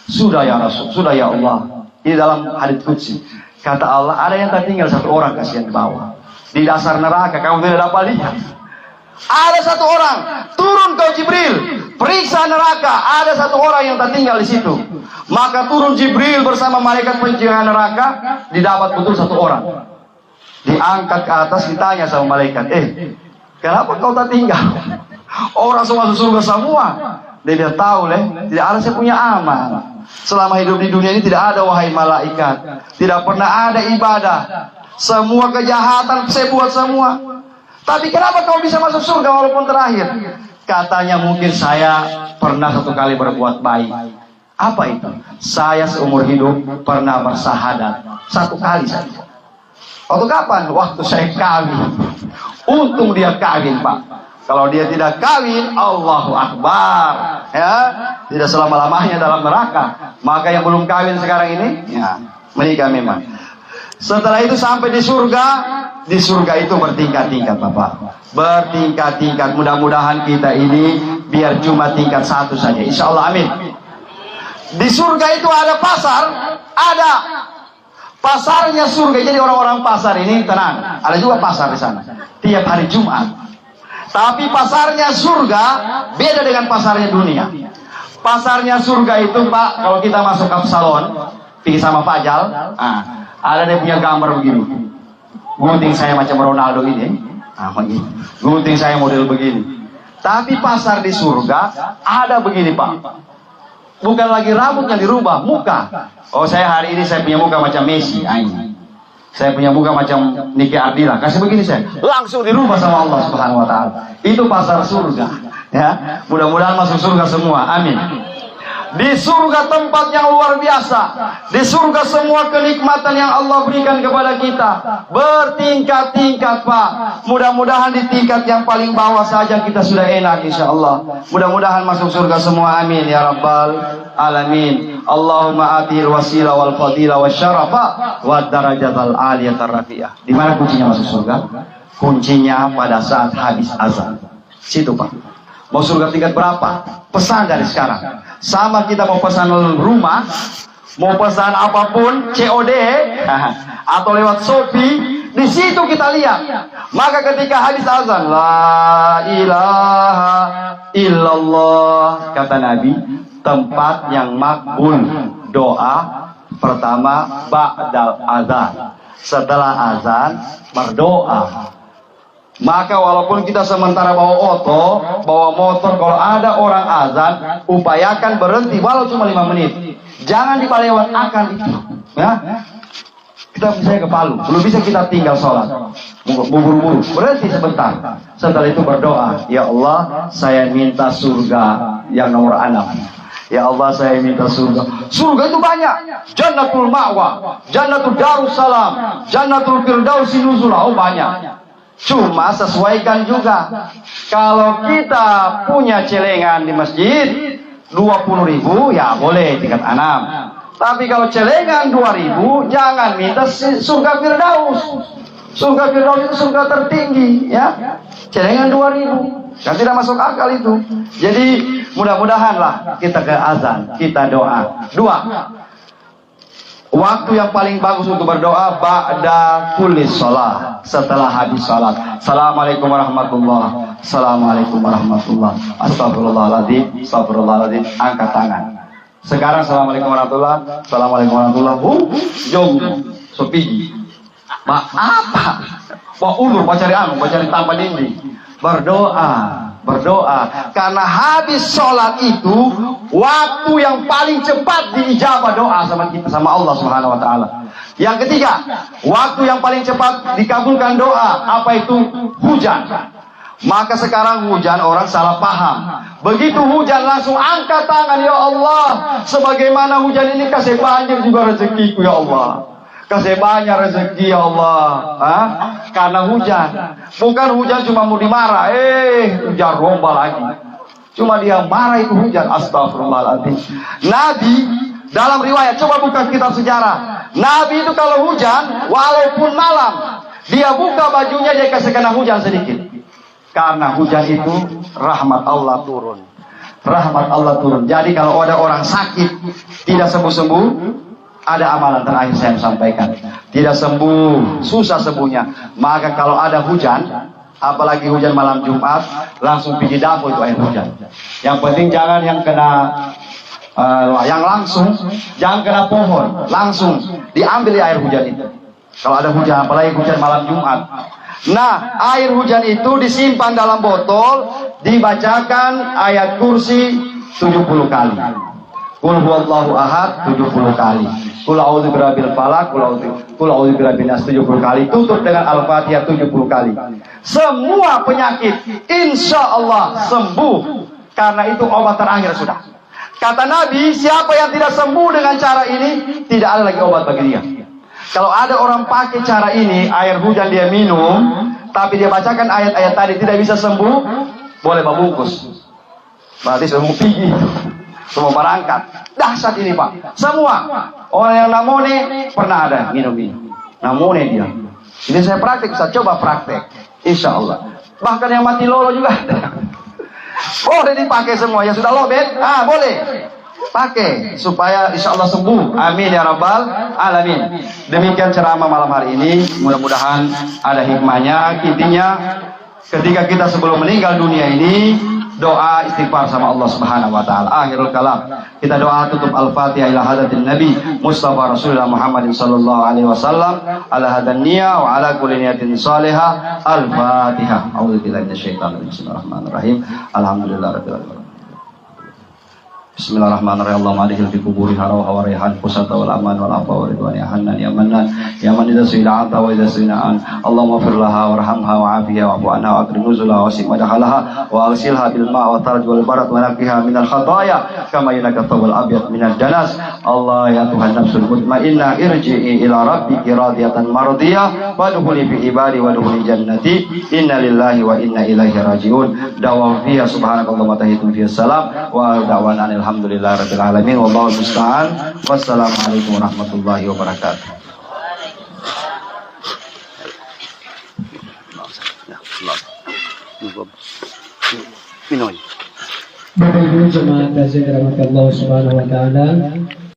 Sudah ya Rasul, sudah ya Allah. Ini dalam hadits qudsi. Kata Allah, ada yang tertinggal satu orang, kasihan di bawah. Di dasar neraka, kamu tidak dapat lihat. Ada satu orang, turun kau Jibril, periksa neraka, ada satu orang yang tertinggal di situ. Maka turun Jibril bersama malaikat penjaga neraka, didapat betul satu orang. Diangkat ke atas, ditanya sama malaikat, kenapa kau tertinggal? Orang semua masuk surga semua. Dia tahu tidak ada saya punya amal. Selama hidup di dunia ini tidak ada wahai malaikat, tidak pernah ada ibadah. Semua kejahatan saya buat semua. Tapi kenapa kau bisa masuk surga walaupun terakhir? Katanya mungkin saya pernah satu kali berbuat baik. Apa itu? Saya seumur hidup pernah bersahadat satu kali saja. Waktu kapan? Waktu saya kawin. Untung dia kawin Pak. Kalau dia tidak kawin, Allahu Akbar, ya, tidak selama-lamanya dalam neraka. Maka yang belum kawin sekarang ini, ya, menikah memang. Setelah itu sampai di surga itu bertingkat-tingkat Bapak, bertingkat-tingkat. Mudah-mudahan kita ini biar cuma tingkat satu saja, insya Allah, amin. Di surga itu ada pasar, ada pasarnya surga. Jadi orang-orang pasar ini tenang, ada juga pasar di sana tiap hari Jumat. Tapi pasarnya surga beda dengan pasarnya dunia. Pasarnya surga itu Pak, kalau kita masuk ke salon, pergi sama Fajal, ada dia punya gambar begini. Gunting saya macam Ronaldo ini, begini. Gunting saya model begini. Tapi pasar di surga ada begini Pak. Bukan lagi rambut yang dirubah, muka. Oh saya hari ini saya punya muka macam Messi, saya punya muka macam Niki Ardila, kasih begini saya, langsung dirubah sama Allah Subhanahu Wa Taala. Itu pasar surga, ya. Mudah-mudahan masuk surga semua, amin. Di surga tempat yang luar biasa. Di surga semua kenikmatan yang Allah berikan kepada kita bertingkat-tingkat Pak. Mudah-mudahan di tingkat yang paling bawah saja kita sudah enak insya Allah. Mudah-mudahan masuk surga semua, amin ya rabbal alamin. Allahumma atihil wasila wal fadila wa syarafa wa darajatal aliyatar rafi'ah. Di mana kuncinya masuk surga? Kuncinya pada saat habis azan. Situ Pak. Mau surga tingkat berapa? Pesan dari sekarang. Sama kita mau pesan rumah, mau pesan apapun, COD atau lewat Shopee, di situ kita lihat. Maka ketika habis azan, la ilaha illallah, kata Nabi, tempat yang makbul doa pertama ba'dal azan. Setelah azan berdoa. Maka walaupun kita sementara bawa oto, bawa motor, kalau ada orang azan, upayakan berhenti walau cuma 5 menit. Jangan dilewatkan itu, ya. Kita misalnya ke Palu, belum bisa kita tinggal sholat, buru-buru, berhenti sebentar. Setelah itu berdoa, ya Allah, saya minta surga yang nomor 6. Ya Allah, saya minta surga. Surga itu banyak. Jannatul Ma'wa, Jannatul Darussalam, Jannatul Firdausi Nuzula. Oh banyak. Cuma sesuaikan juga. Kalau kita punya celengan di masjid 20.000, ya boleh tingkat 6. Tapi kalau celengan 2000, jangan minta surga Firdaus. Surga Firdaus itu surga tertinggi, ya. Celengan 2000, kan tidak masuk akal itu. Jadi mudah-mudahanlah kita ke azan, kita doa. 2, waktu yang paling bagus untuk berdoa ba'da kulli shalah, setelah habis salat. Assalamualaikum warahmatullahi, assalamualaikum warahmatullahi, astagfirullahaladzim, astagfirullahaladzim, angkat tangan. Sekarang assalamualaikum warahmatullahi, assalamualaikum warahmatullahi, jom, sepigi. Apa? Mau ulur, mau cari tanpa dinding. Berdoa. Karena habis sholat itu waktu yang paling cepat diijabah doa sama kita, sama Allah Subhanahu Wa Taala. Yang ketiga, waktu yang paling cepat dikabulkan doa, apa itu? Hujan. Maka sekarang hujan orang salah paham. Begitu hujan langsung angkat tangan, ya Allah. Sebagaimana hujan ini kasih banjir juga rezekiku, ya Allah. Kasih banyak rezeki, ya Allah. Karena hujan. Bukan hujan cuma mau dimarah. Hujan rombal lagi. Cuma dia marah itu hujan. Astagfirullahaladzim. Nabi dalam riwayat, coba buka kitab sejarah. Nabi itu kalau hujan, walaupun malam, dia buka bajunya, dia kasih kena hujan sedikit. Karena hujan itu rahmat Allah turun. Rahmat Allah turun. Jadi kalau ada orang sakit tidak sembuh-sembuh, ada amalan terakhir saya sampaikan. Tidak sembuh, susah sembuhnya. Maka kalau ada hujan, apalagi hujan malam Jumat, langsung pergi dapur itu air hujan. Yang penting jangan yang kena yang langsung, jangan kena pohon, langsung diambil air hujan itu. Kalau ada hujan, apalagi hujan malam Jumat. Nah, air hujan itu disimpan dalam botol, dibacakan ayat kursi 70 kali. Qul huwallahu ahad 70 kali. Qul a'udzu birabbil falaq, qul a'udzu birabbin nas 70 kali. Tutup dengan Al-Fatihah 70 kali. Semua penyakit insya Allah sembuh. Karena itu obat terakhir sudah. Kata Nabi, siapa yang tidak sembuh dengan cara ini, tidak ada lagi obat bagi dia. Kalau ada orang pakai cara ini, air hujan dia minum, tapi dia bacakan ayat-ayat tadi tidak bisa sembuh, boleh membungkus. Berarti semua pergi, semua berangkat. Dahsyat ini Pak. Semua orang yang namone pernah ada minum ini. Namone dia. Ini saya praktek, saya coba praktek. Insya Allah. Bahkan yang mati lolo juga ada. Boleh dipakai semua. Yang sudah lobet, boleh. Pakai supaya insya Allah sembuh. Amin ya rabbal alamin. Demikian ceramah malam hari ini. Mudah-mudahan ada hikmahnya. Intinya ketika kita sebelum meninggal dunia ini, doa istighfar sama Allah Subhanahu wa taala. Akhirul kalam. Kita doa tutup Al-Fatihah ila hadratin Nabi Mustafa Rasulullah Muhammadin sallallahu alaihi wasallam ala hadan niyya wa ala kulli niyatin salihah. Al-Fatihah. A'udzubillahi minasyaitonir rajim. Bismillahirrahmanirrahim. Alhamdulillahirabbil alamin. Bismillahirrahmanirrahim. Allahumma adkhil fi quburiha rawha wa rayhan qusata wal aman wal afa wa ridwan ya hannan ya mannan ya man idza su'ila anta wa idza su'ila an. Allahumma ighfir laha warhamha wa'afiha wa'fu anha wa akrim nuzulaha wa sik madkhalaha wa aghsilha bil ma' wa tarj wal barat wa naqiha min al khataaya kama yunqqa thawbul abyad min al danas. Allah ya Tuhan nafsul mutmainnah irji'i ila rabbiki radiyatan mardiyah wa dukhuli fi ibadi wa dukhuli jannati. Inna lillahi wa inna ilaihi raji'un. Dawa fiha subhanakallahumma tahiyatun fiha salam wa da'wana alhamdulillahirabbil alamin wallahu musta'an. Wassalamualaikum warahmatullahi wabarakatuh. Bapak Ibu jemaat yang dirahmati Allah Subhanahu wa taala,